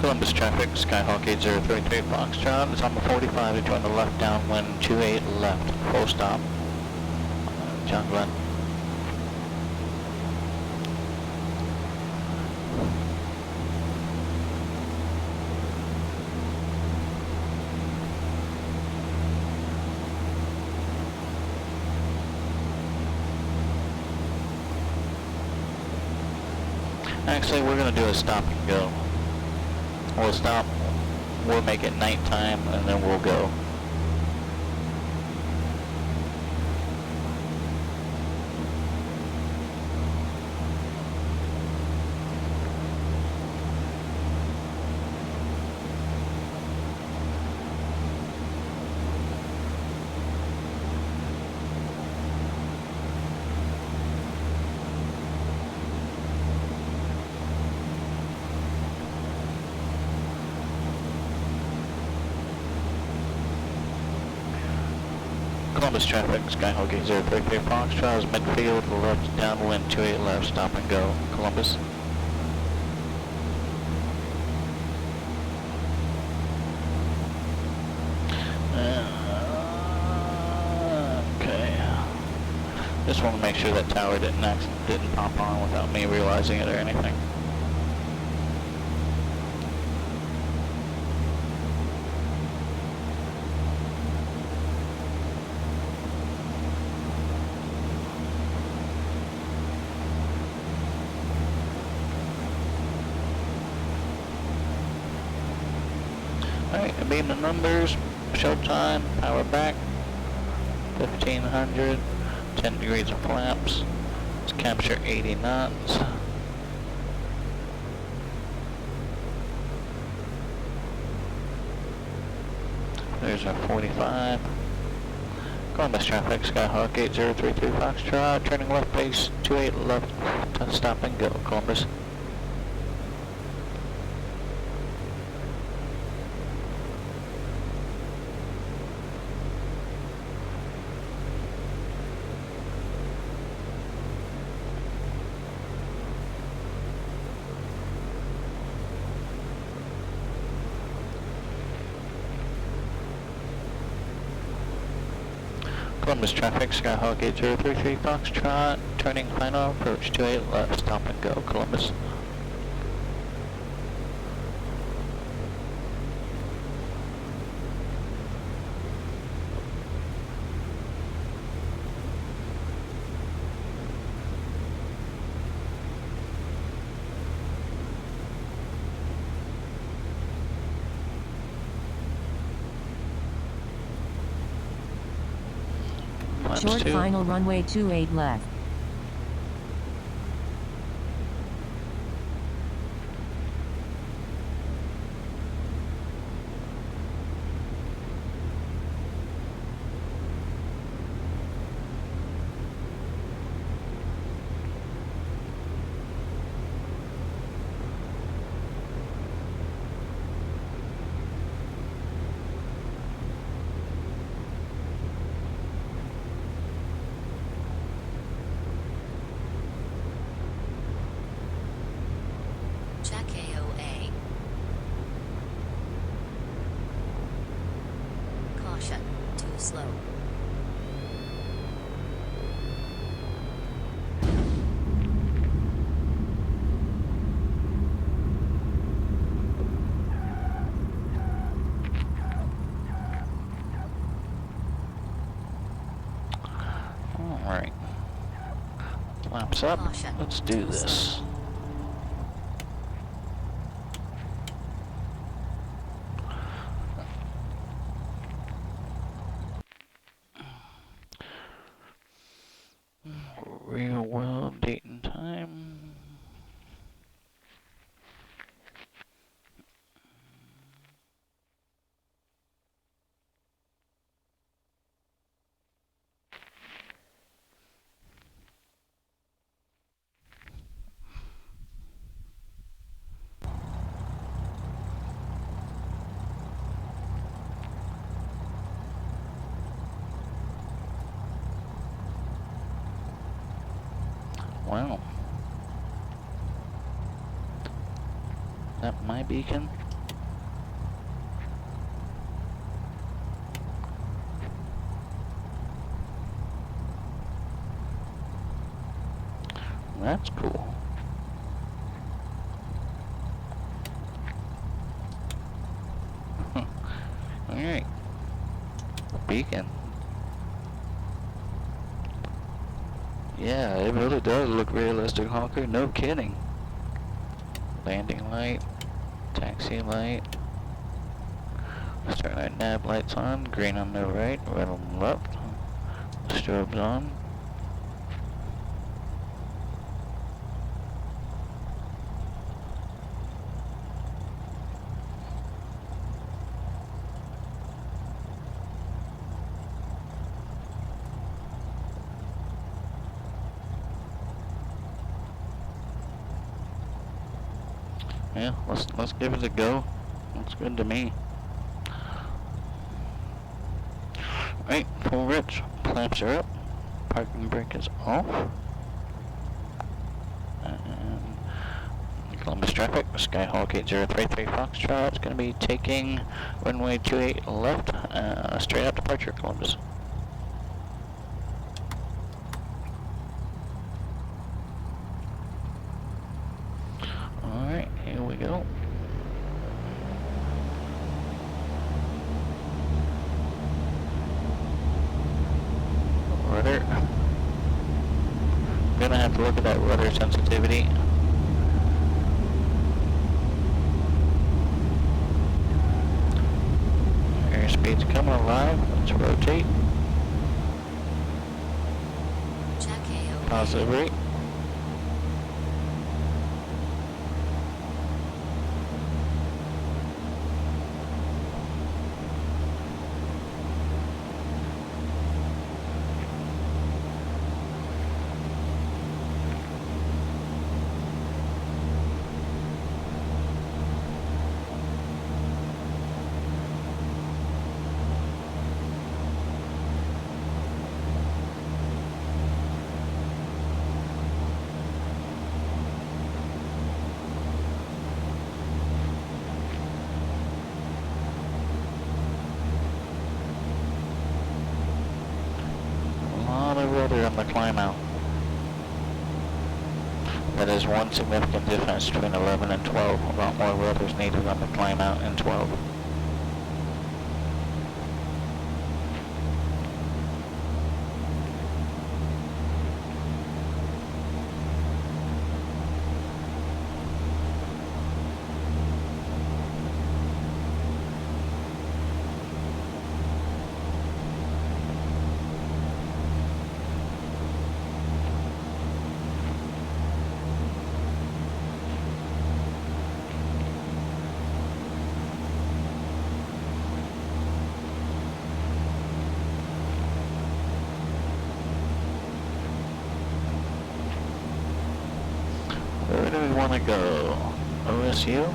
Columbus traffic, Skyhawk 8033 Foxtrot is on the 45 to join the left downwind 28 left, full stop. John Glenn. Actually, we're going to do a stop and go. We'll stop, we'll make it nighttime, and then we'll go. Columbus traffic, Skyhawk 8033 Foxtrot is midfield, left downwind 28 left, stop and go. Columbus. Okay. Just want to make sure that tower didn't pop on without me realizing it or anything. Alright, beam the numbers, showtime, power back, 1500, 10 degrees of flaps, let's capture 80 knots. There's our 45. Columbus traffic, Skyhawk 8033 Foxtrot, turning left base, 28 left, to stop and go, Columbus. Columbus traffic, Skyhawk 8033 Foxtrot, turning final approach 28 left, stop and go, Columbus. Short final runway 28 left. Check AOA. Caution, too slow. Alright. Flaps up. Caution, Let's do too this. slow. real world date and time. Wow. Is that my beacon? That's cool. Alright. Beacon. Yeah, it really does look realistic, Hawker. No kidding. Landing light. Taxi light. Start light, nav lights on. Green on the right, red on the left. Strobes on. Yeah, let's give it a go. Looks good to me. Right, full rich. Clamps are up. Parking brake is off. And Columbus traffic. Skyhawk 8033 Foxtrot is going to be taking runway 28 left. Straight out departure, Columbus. Alright, here we go. Rudder. I'm gonna have to look at that rudder sensitivity. Airspeed's coming alive. Let's rotate. Check AOA. Positive rate. Rudder on the climb out. That is one significant difference between 11 and 12. A lot more rudders needed on the climb out in 12. Where do we want to go? OSU?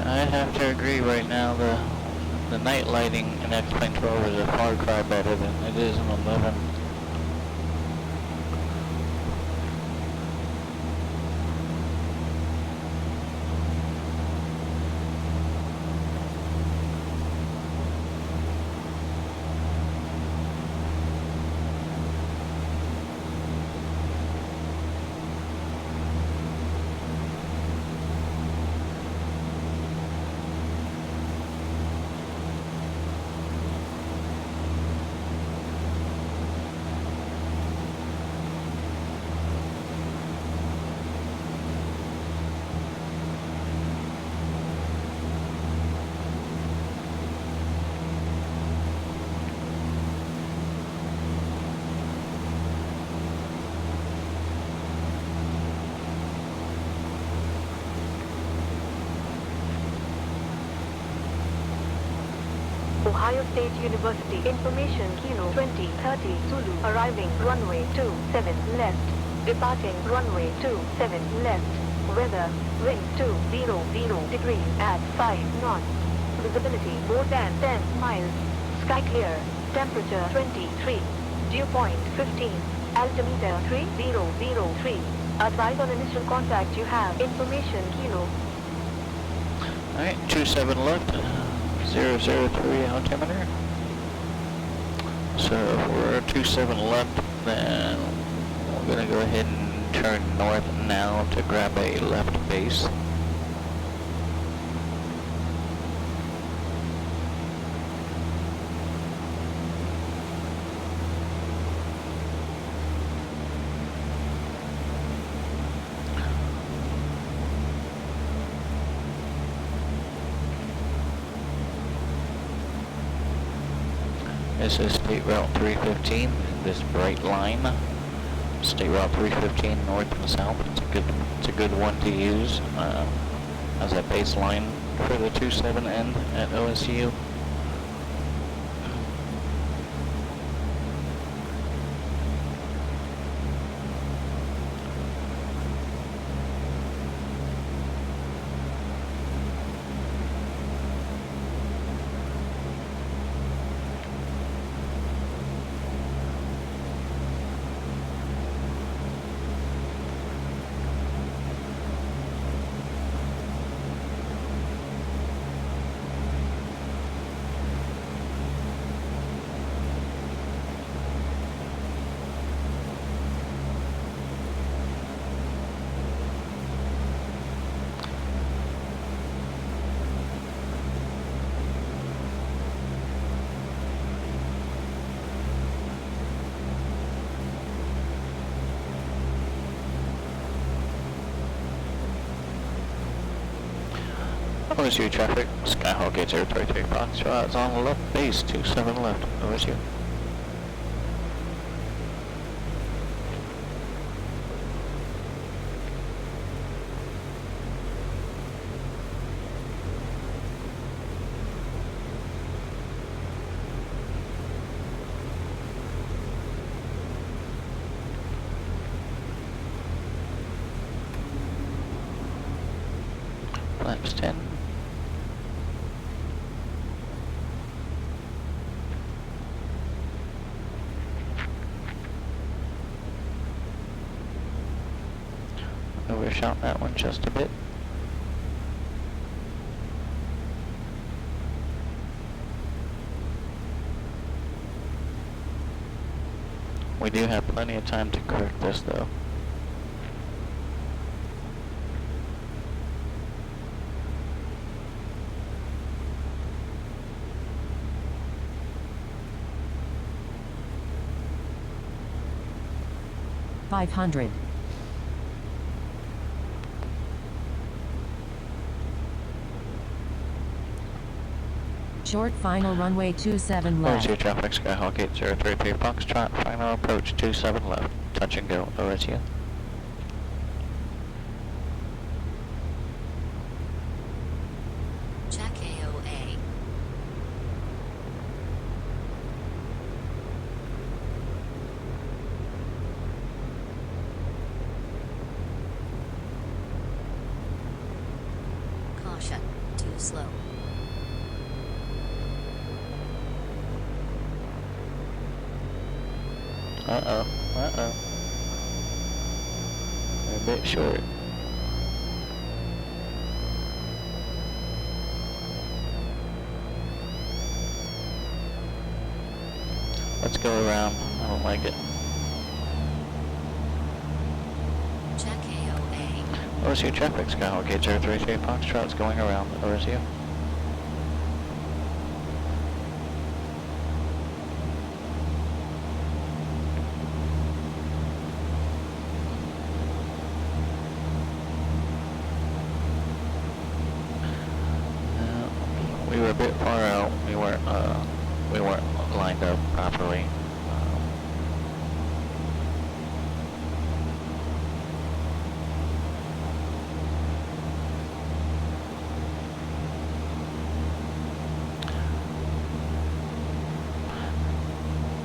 I'd have to agree right now. The night lighting in X-Plane 12 is a far cry better than it is in 11. Ohio State University Information Kilo 2030 Zulu arriving runway 27 left, departing runway 27 left, weather, wind 200 degrees at 5 knots, visibility more than 10 miles, sky clear, temperature 23, dew point 15, altimeter 3003, advise on initial contact you have information Kilo. Alright, 27 left, 003 altimeter. So if we're 27 left, then we're going to go ahead and turn north now to grab a left base. This is State Route 315, this bright line. State Route 315 north and south. It's a good one to use as a baseline for the 27 end at OSU. OSU traffic, Skyhawk 8033 Foxtrot is on the left base, 27 left, OSU. Flaps 10. Overshot that one just a bit. We do have plenty of time to correct this though. $500. Short final runway 27 left. OSU traffic, Skyhawk 8033 Foxtrot, final approach 27 left, touch and go, OSU. Check AOA. Caution. too slow. Uh-oh. They're a bit short. Let's go around. I don't like it. Check AOA. OSU traffic, Skyhawk 8033 Foxtrot is going around. OSU. We were a bit far out. We weren't lined up properly.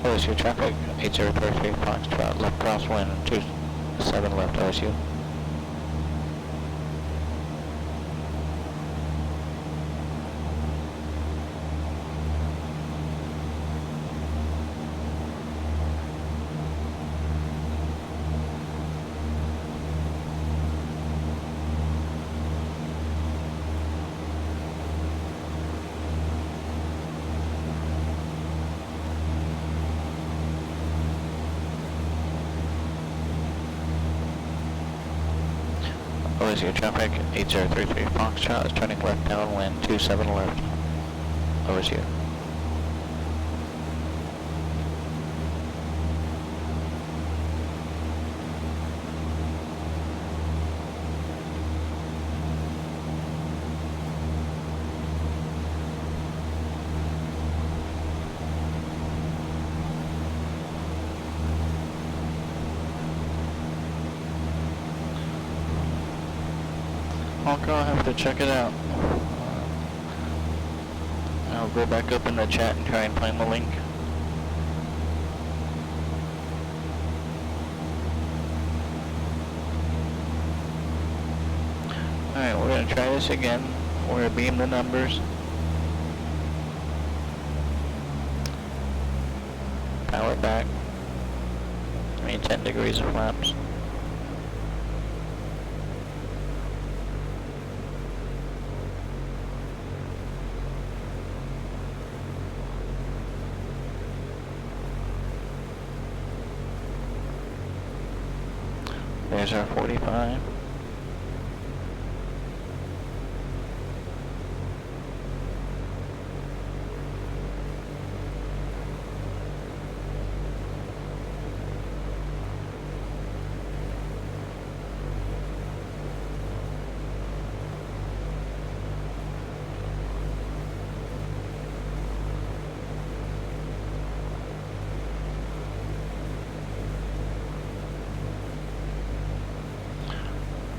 OSU traffic, 8033 Foxtrot, left crosswind, 27 left OSU. OSU traffic, 8033 Foxtrot is turning left downwind, 27 left. OSU. I'll have to check it out. I'll go back up in the chat and try and find the link. Alright, we're going to try this again. We're going to beam the numbers. Power back. 10 degrees of flaps. There's our 45.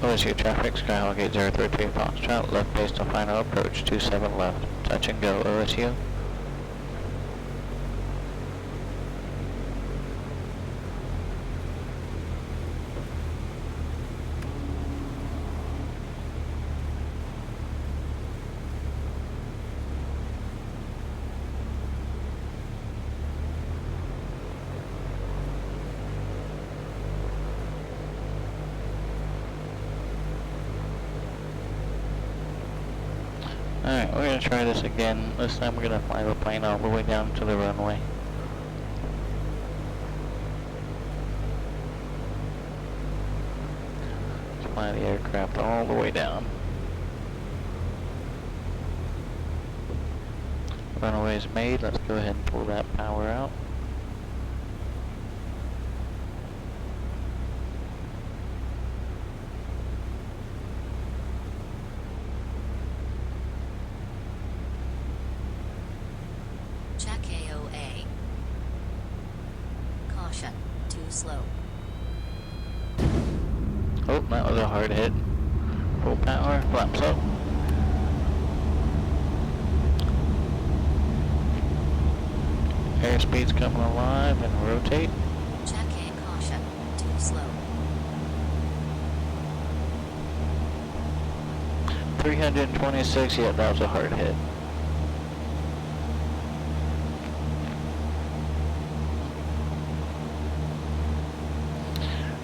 OSU traffic, Skyhawk 8033 Foxtrot, left base to final approach, 27 left, touch and go, OSU. Alright, we're going to try this again. This time we're going to fly the plane all the way down to the runway. Let's fly the aircraft all the way down. Runway is made. Let's go ahead and pull that power out. Check AOA. Caution, too slow. Oh, that was a hard hit. Full power, flaps up. Airspeed's coming alive and rotate. Check A, caution, too slow. 326, yeah, that was a hard hit.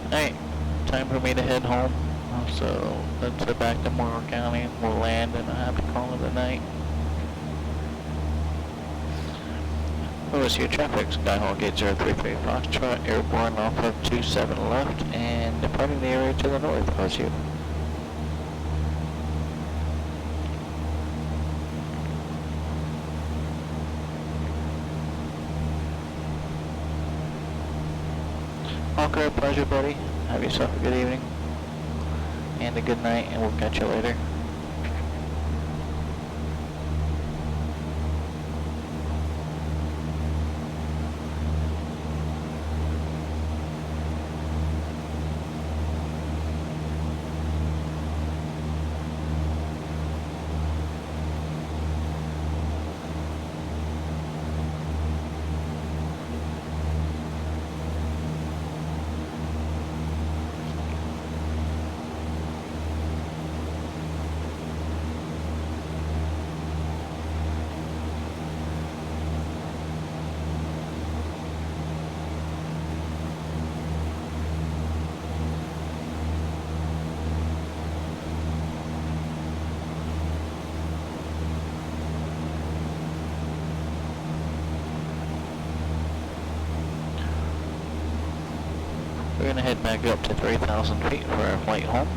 Alright, time for me to head home. So let's head back to Morrow County. We'll land and I have to call it a night. OSU traffic, Skyhawk 8033 Foxtrot, airborne off of 27 left and departing the area to the north, OSU. Hawker, pleasure buddy. Have yourself a good evening and a good night, and we'll catch you later. We're gonna head back up to 3,000 feet for our flight home.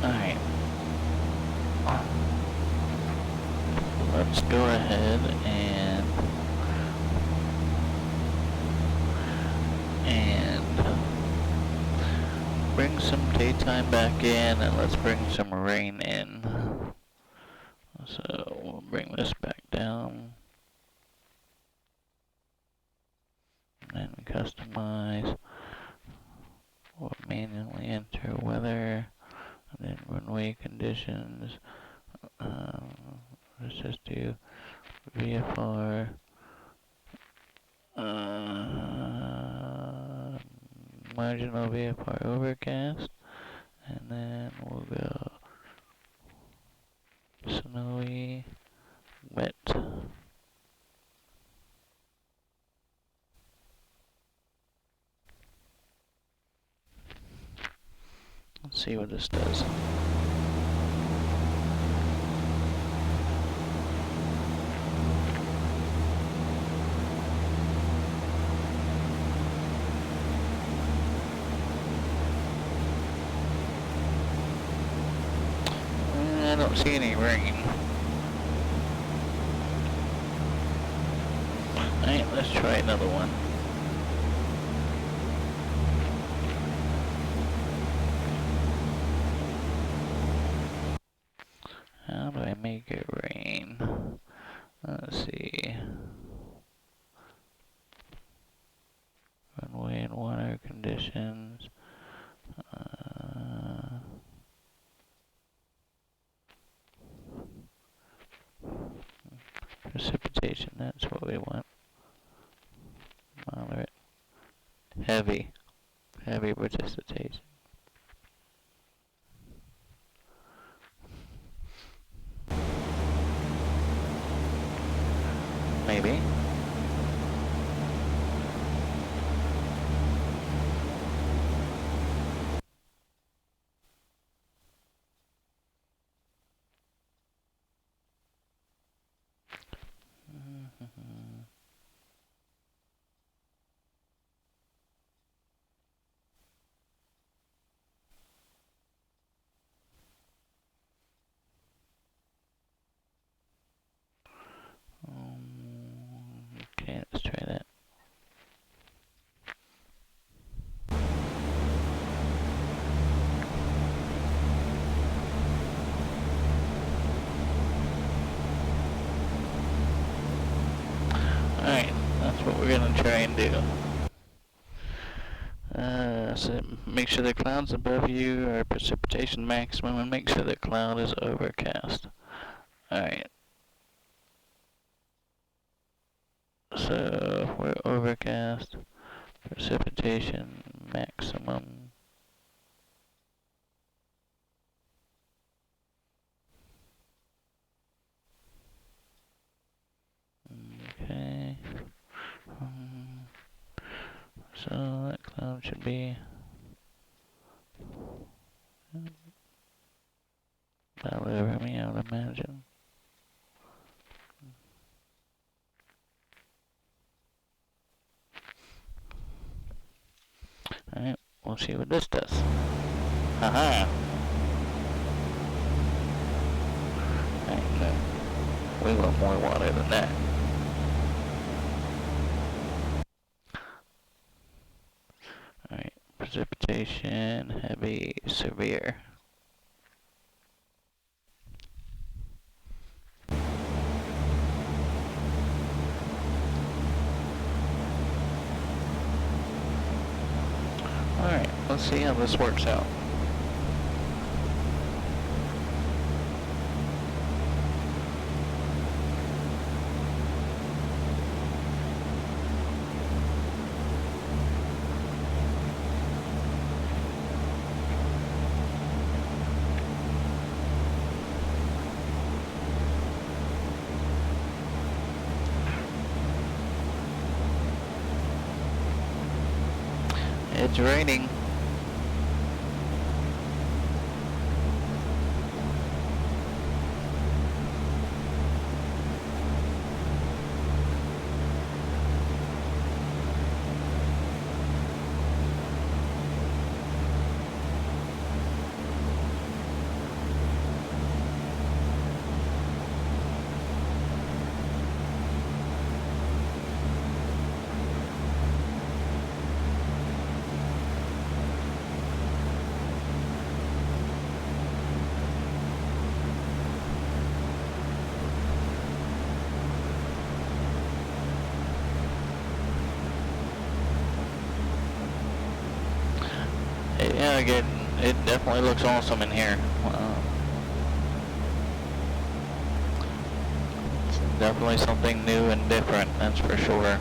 Alright. Let's go ahead and bring some daytime back in, and let's bring some rain in. So we'll bring this back down and customize. We'll manually enter weather and then runway conditions. Let's just do VFR. Marginal VFR overcast, and then we'll go snowy, wet. Let's see what this does. I don't see any rain. Alright, let's try another one. How do I make it rain? Let's see. Runway and water conditions. Precipitation, that's what we want. Moderate. Heavy. Heavy precipitation. Maybe. we're gonna try and do. So make sure the clouds above you are precipitation maximum, and make sure the cloud is overcast. Alright. So if we're overcast, precipitation maximum. Okay. So that cloud should be about over me, I would imagine. Alright, we'll see what this does. Haha! Alright, no. We want more water than that. Alright, precipitation, heavy, severe. Alright, let's see how this works out. It's raining. Yeah, again, it definitely looks awesome in here. It's definitely something new and different, that's for sure.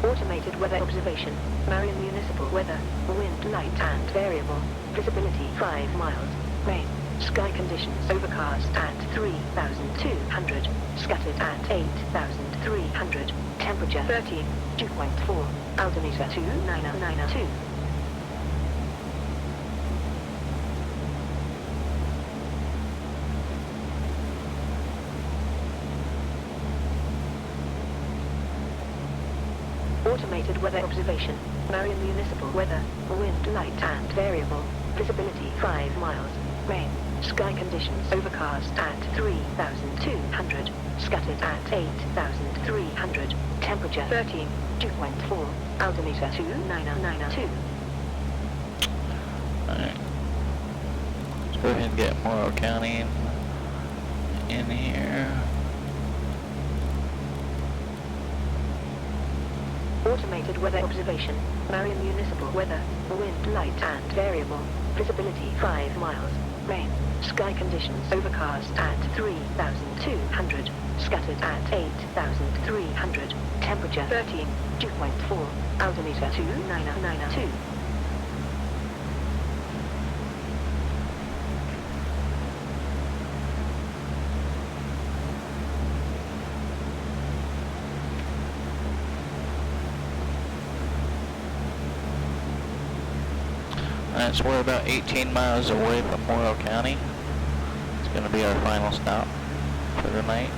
Automated weather observation. Marion Municipal weather. Wind light and variable. Visibility 5 miles. Rain. Sky conditions overcast at 3,200. Scattered at 8,300. Temperature 13. Dew point 4. Altimeter 2992. Automated weather observation. Marion Municipal weather. Wind light and variable. Visibility 5 miles. Rain. Sky conditions overcast at 3,200. Scattered at 8,300. Temperature 13. Dew point 4. Altimeter 2992. Alright. Let's go ahead and get Morrow County in here. Automated weather observation. Marion Municipal weather. Wind light and variable. Visibility 5 miles. Rain. Sky conditions overcast at 3,200. Scattered at 8,300. Temperature 13. Dew point 4. Altimeter 2992. Alright, so we're about 18 miles away from Morrow County. It's going to be our final stop for the night.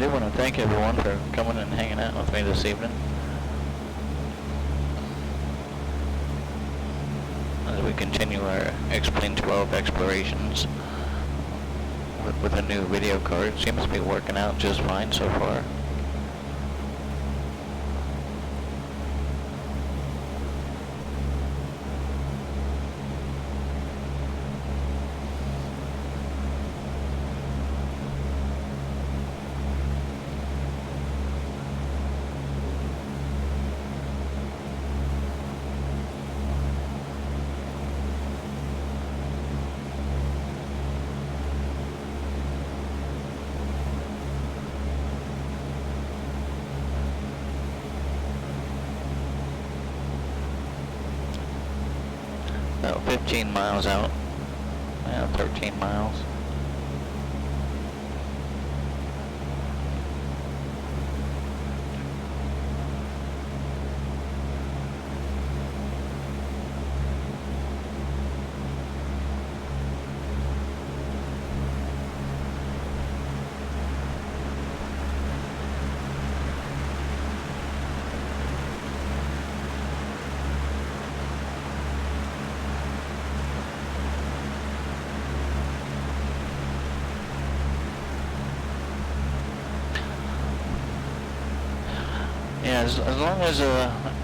do want to thank everyone for coming and hanging out with me this evening. As we continue our X-Plane 12 explorations with a new video card. Seems to be working out just fine so far. About 15 miles out. Yeah, 13 miles. Yeah, as long as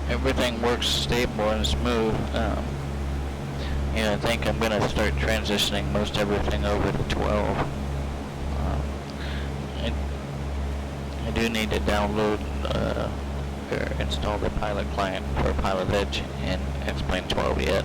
everything works stable and smooth, I think I'm going to start transitioning most everything over to 12. I do need to download or install the pilot client for Pilot Edge in X-Plane 12 yet.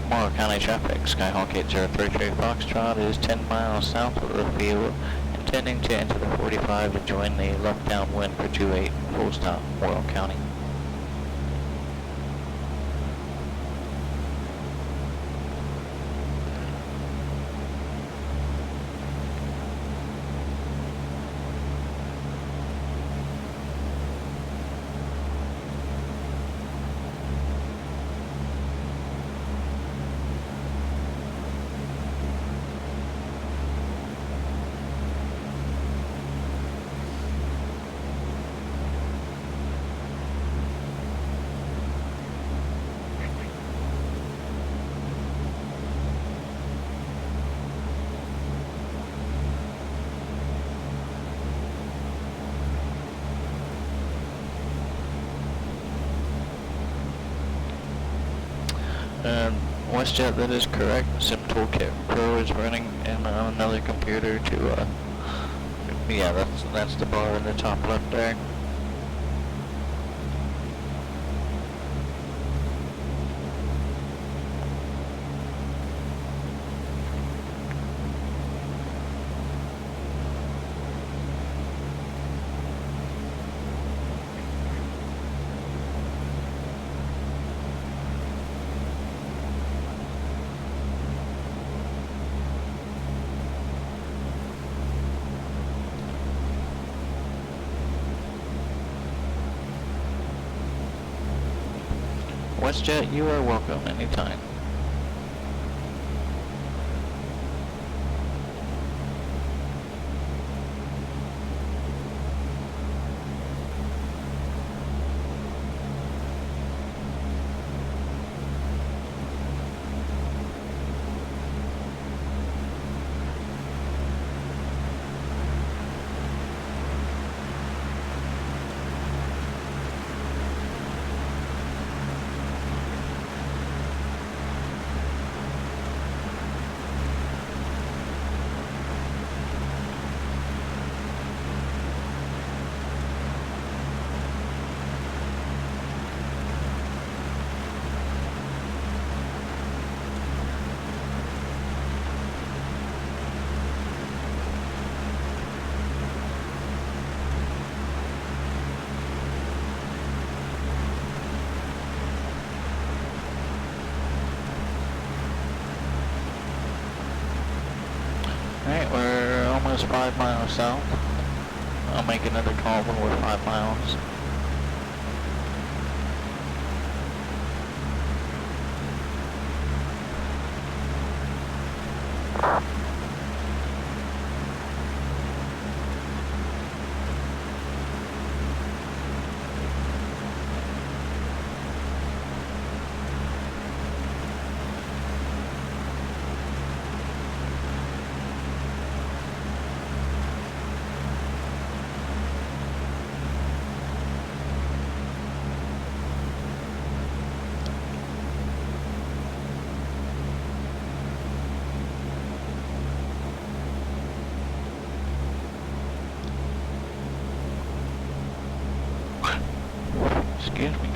Morrow County traffic, Skyhawk 8033 Foxtrot is 10 miles south of the field, intending to enter the 45 to join the left downwind for 28 full stop, Morrow County. WestJet, that is correct. Sim Toolkit Pro is running on another computer to, yeah, that's the bar in the top left there. WestJet, you are welcome anytime. was 5 miles south. I'll make another call when we're 5 miles. Excuse me.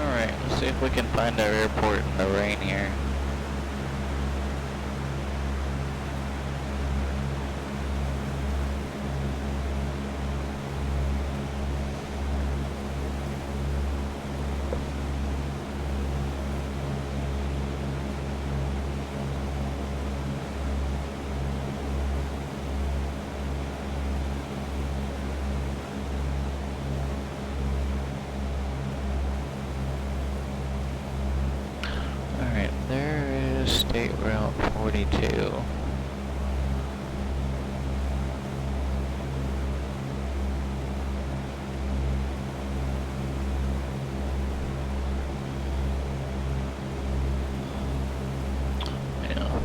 Alright, let's see if we can find our airport in the rain here. Alright, there is State Route 42. Yeah.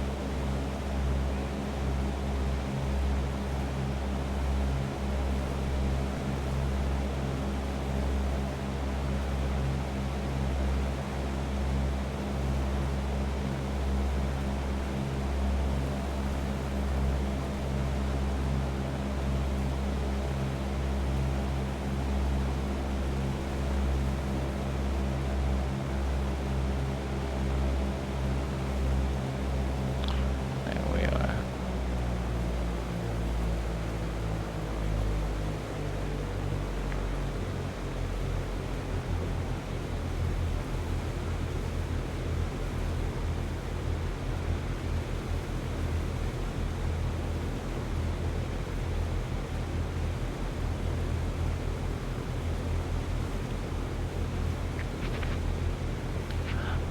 There we are.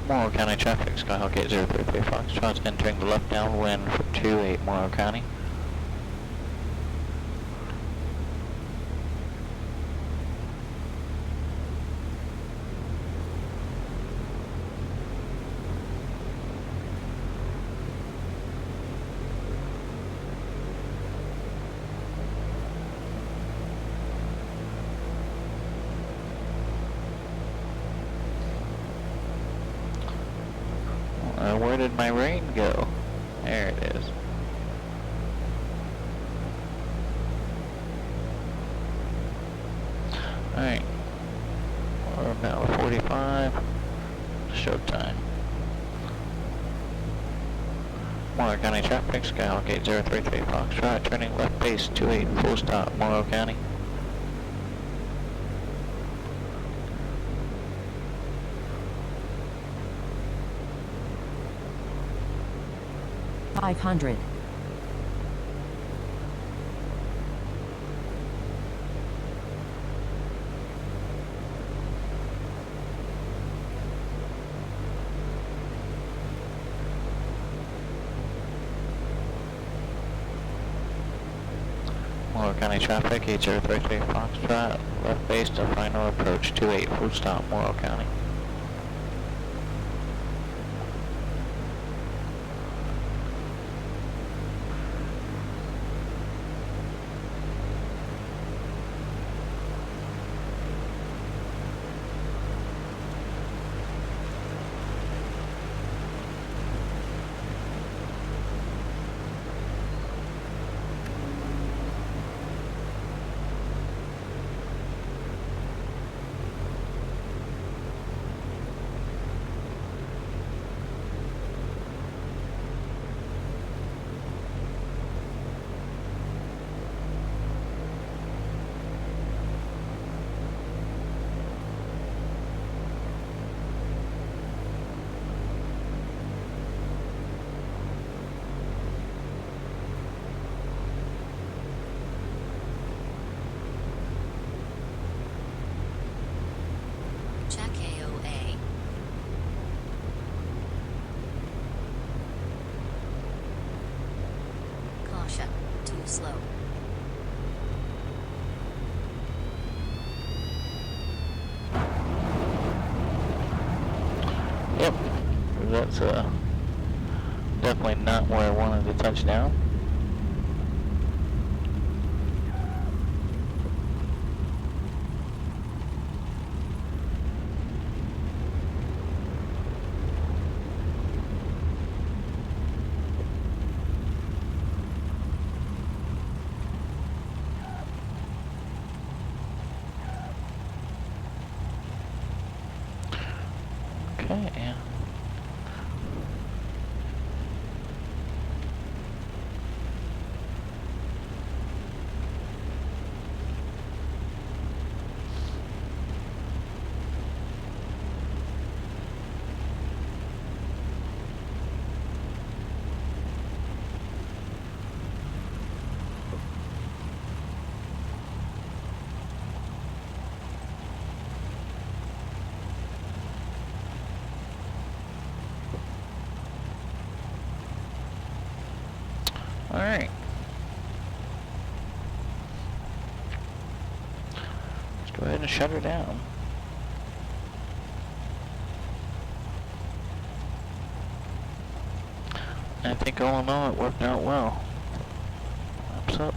Morrow County traffic, Skyhawk 8033 Foxtrot's entering the left downwind for 28 Morrow County. Where did my rain go? There it is. Alright. We're about 45. Showtime. Morrow County traffic, Skyhawk 8033 Foxtrot, turning left base 28 full stop, Morrow County. 500. Morrow County traffic, 8033 Foxtrot, left base to final approach 28 full stop, Morrow County. slow. Yep, that's definitely not where I wanted to touch down. Okay. Alright. Let's go ahead and shut her down. I think all in all it worked out well. Laps up.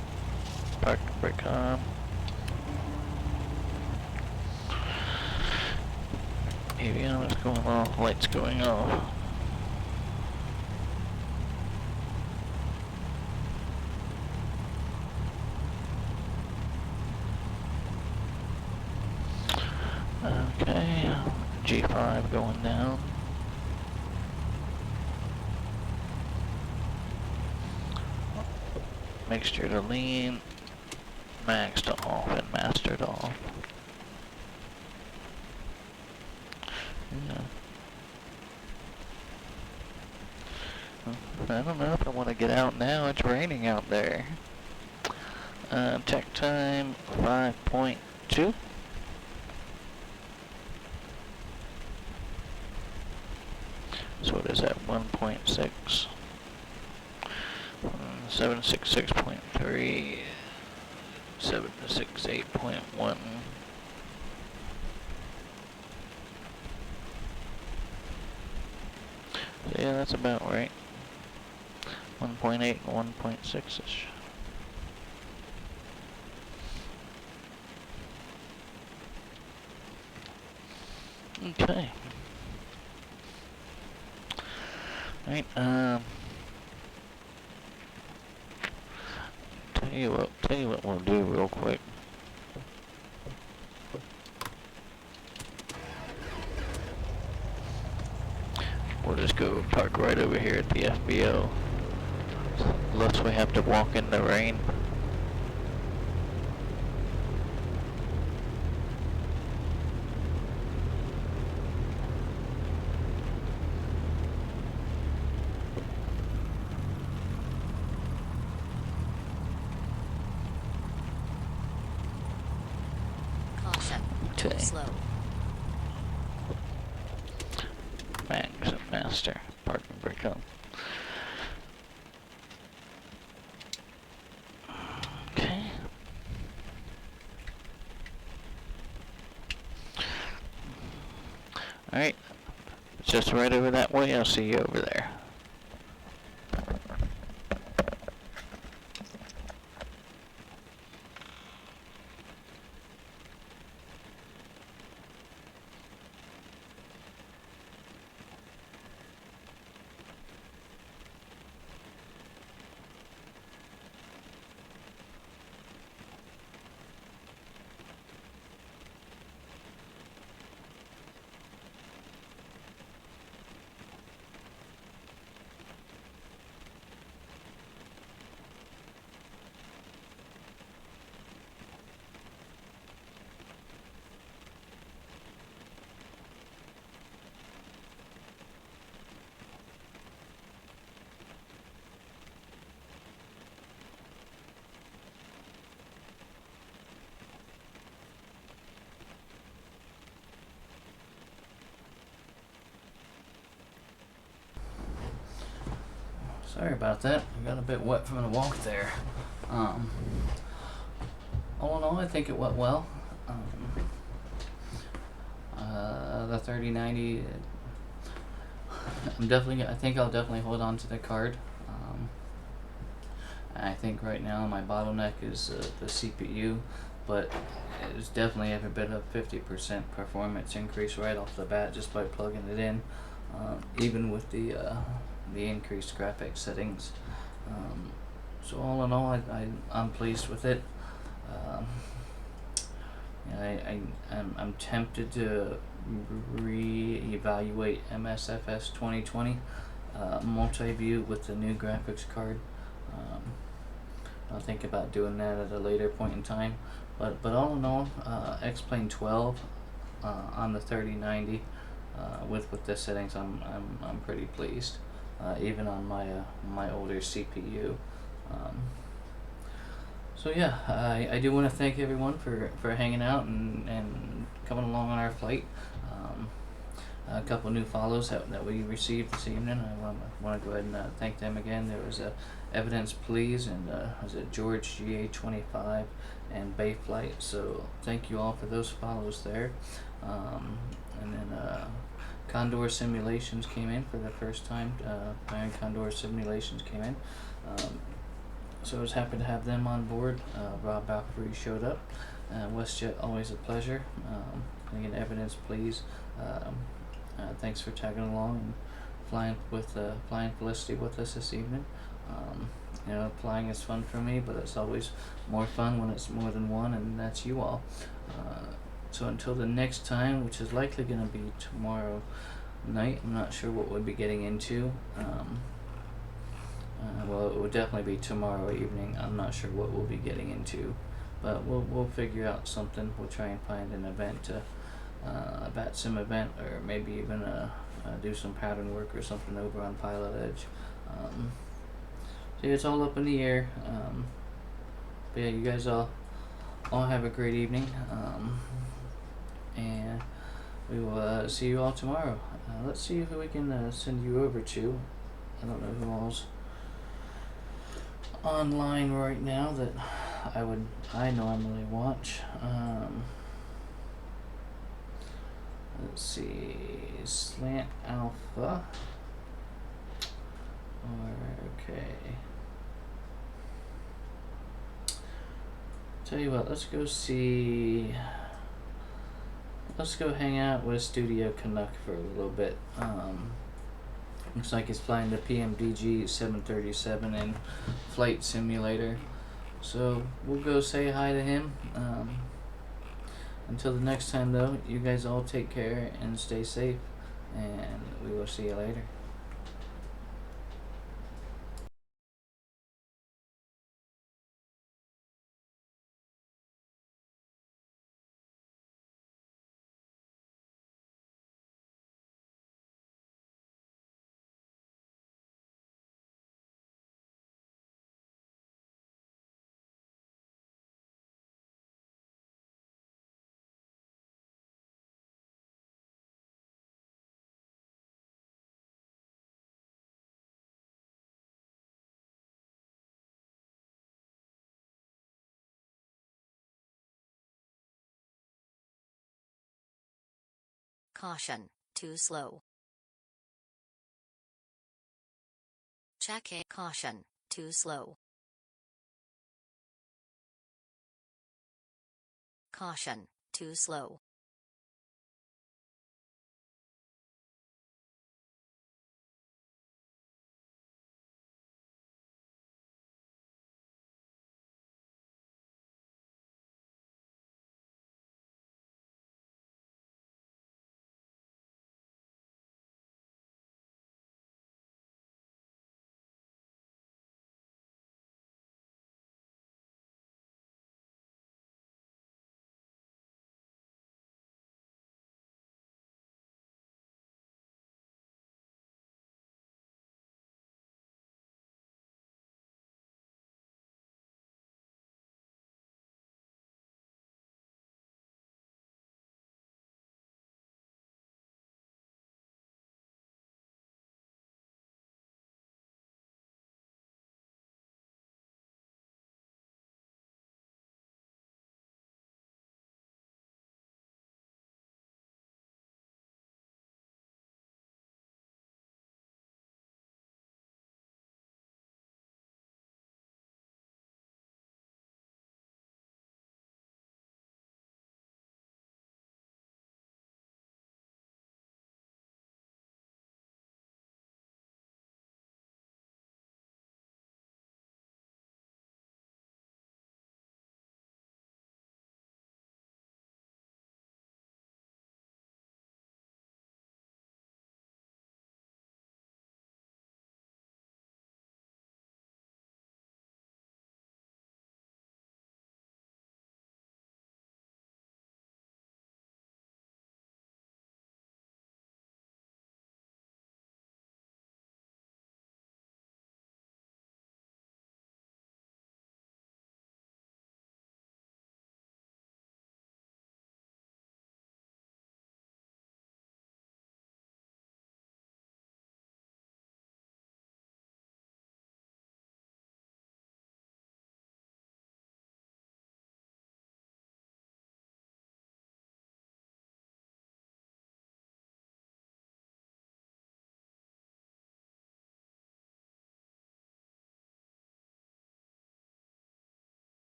Park brake on. Avionics going off, lights going off. Okay, G5 going down. Mixture to lean, max to off, and master to off. Yeah. I don't know if I want to get out now. It's raining out there. Check time 5.2. So what is that? 1.6. 766.3. 768.1. So yeah, that's about right. 1.8 and 1.6-ish. Okay. Alright, tell you what we'll do real quick. We'll just go park right over here at the FBO. Unless we have to walk in the rain. Caution. Too Okay. slow. Max and master. Parking brake on. Okay. Alright. It's just right over that way. I'll see you over there. Sorry about that. I got a bit wet from the walk there. Um, all in all, I think it went well. The 3090, I think I'll definitely hold on to the card. I think right now my bottleneck is the CPU, but it's definitely every bit of 50% performance increase right off the bat just by plugging it in, even with the increased graphics settings. So all in all, I'm pleased with it. I'm tempted to re-evaluate MSFS 2020 multi-view with the new graphics card. I'll think about doing that at a later point in time. But all in all, X-Plane 12 on the 3090 with the settings, I'm pretty pleased. Even on my older CPU. So yeah, I do want to thank everyone for hanging out and coming along on our flight. A couple new follows that we received this evening. I want to go ahead and thank them again. There was Evidence Please and was it George GA25 and Bayflight. So thank you all for those follows there. And then Condor Simulations came in for the first time. Iron Condor Simulations came in. So I was happy to have them on board. Rob Valkyrie showed up. WestJet, always a pleasure. Again, Evidence Please. Thanks for tagging along and flying Felicity with us this evening. Flying is fun for me, but it's always more fun when it's more than one, and that's you all. So until the next time, which is likely going to be tomorrow night, I'm not sure what we'll be getting into. Well, it will definitely be tomorrow evening. I'm not sure what we'll be getting into, but we'll figure out something. We'll try and find an event, a bat sim event, or maybe even do some pattern work or something over on Pilot Edge. So it's all up in the air. But yeah, you guys all have a great evening, and we will see you all tomorrow. Let's see who we can send you over to. I don't know who all's online right now that I normally watch. Let's see, Slant Alpha. Okay. Tell you what, let's go hang out with Studio Canuck for a little bit. Looks like he's flying the PMDG 737 in Flight Simulator. So we'll go say hi to him. Until the next time though, you guys all take care and stay safe, and we will see you later. Caution, too slow. Check it. Caution, too slow. Caution, too slow.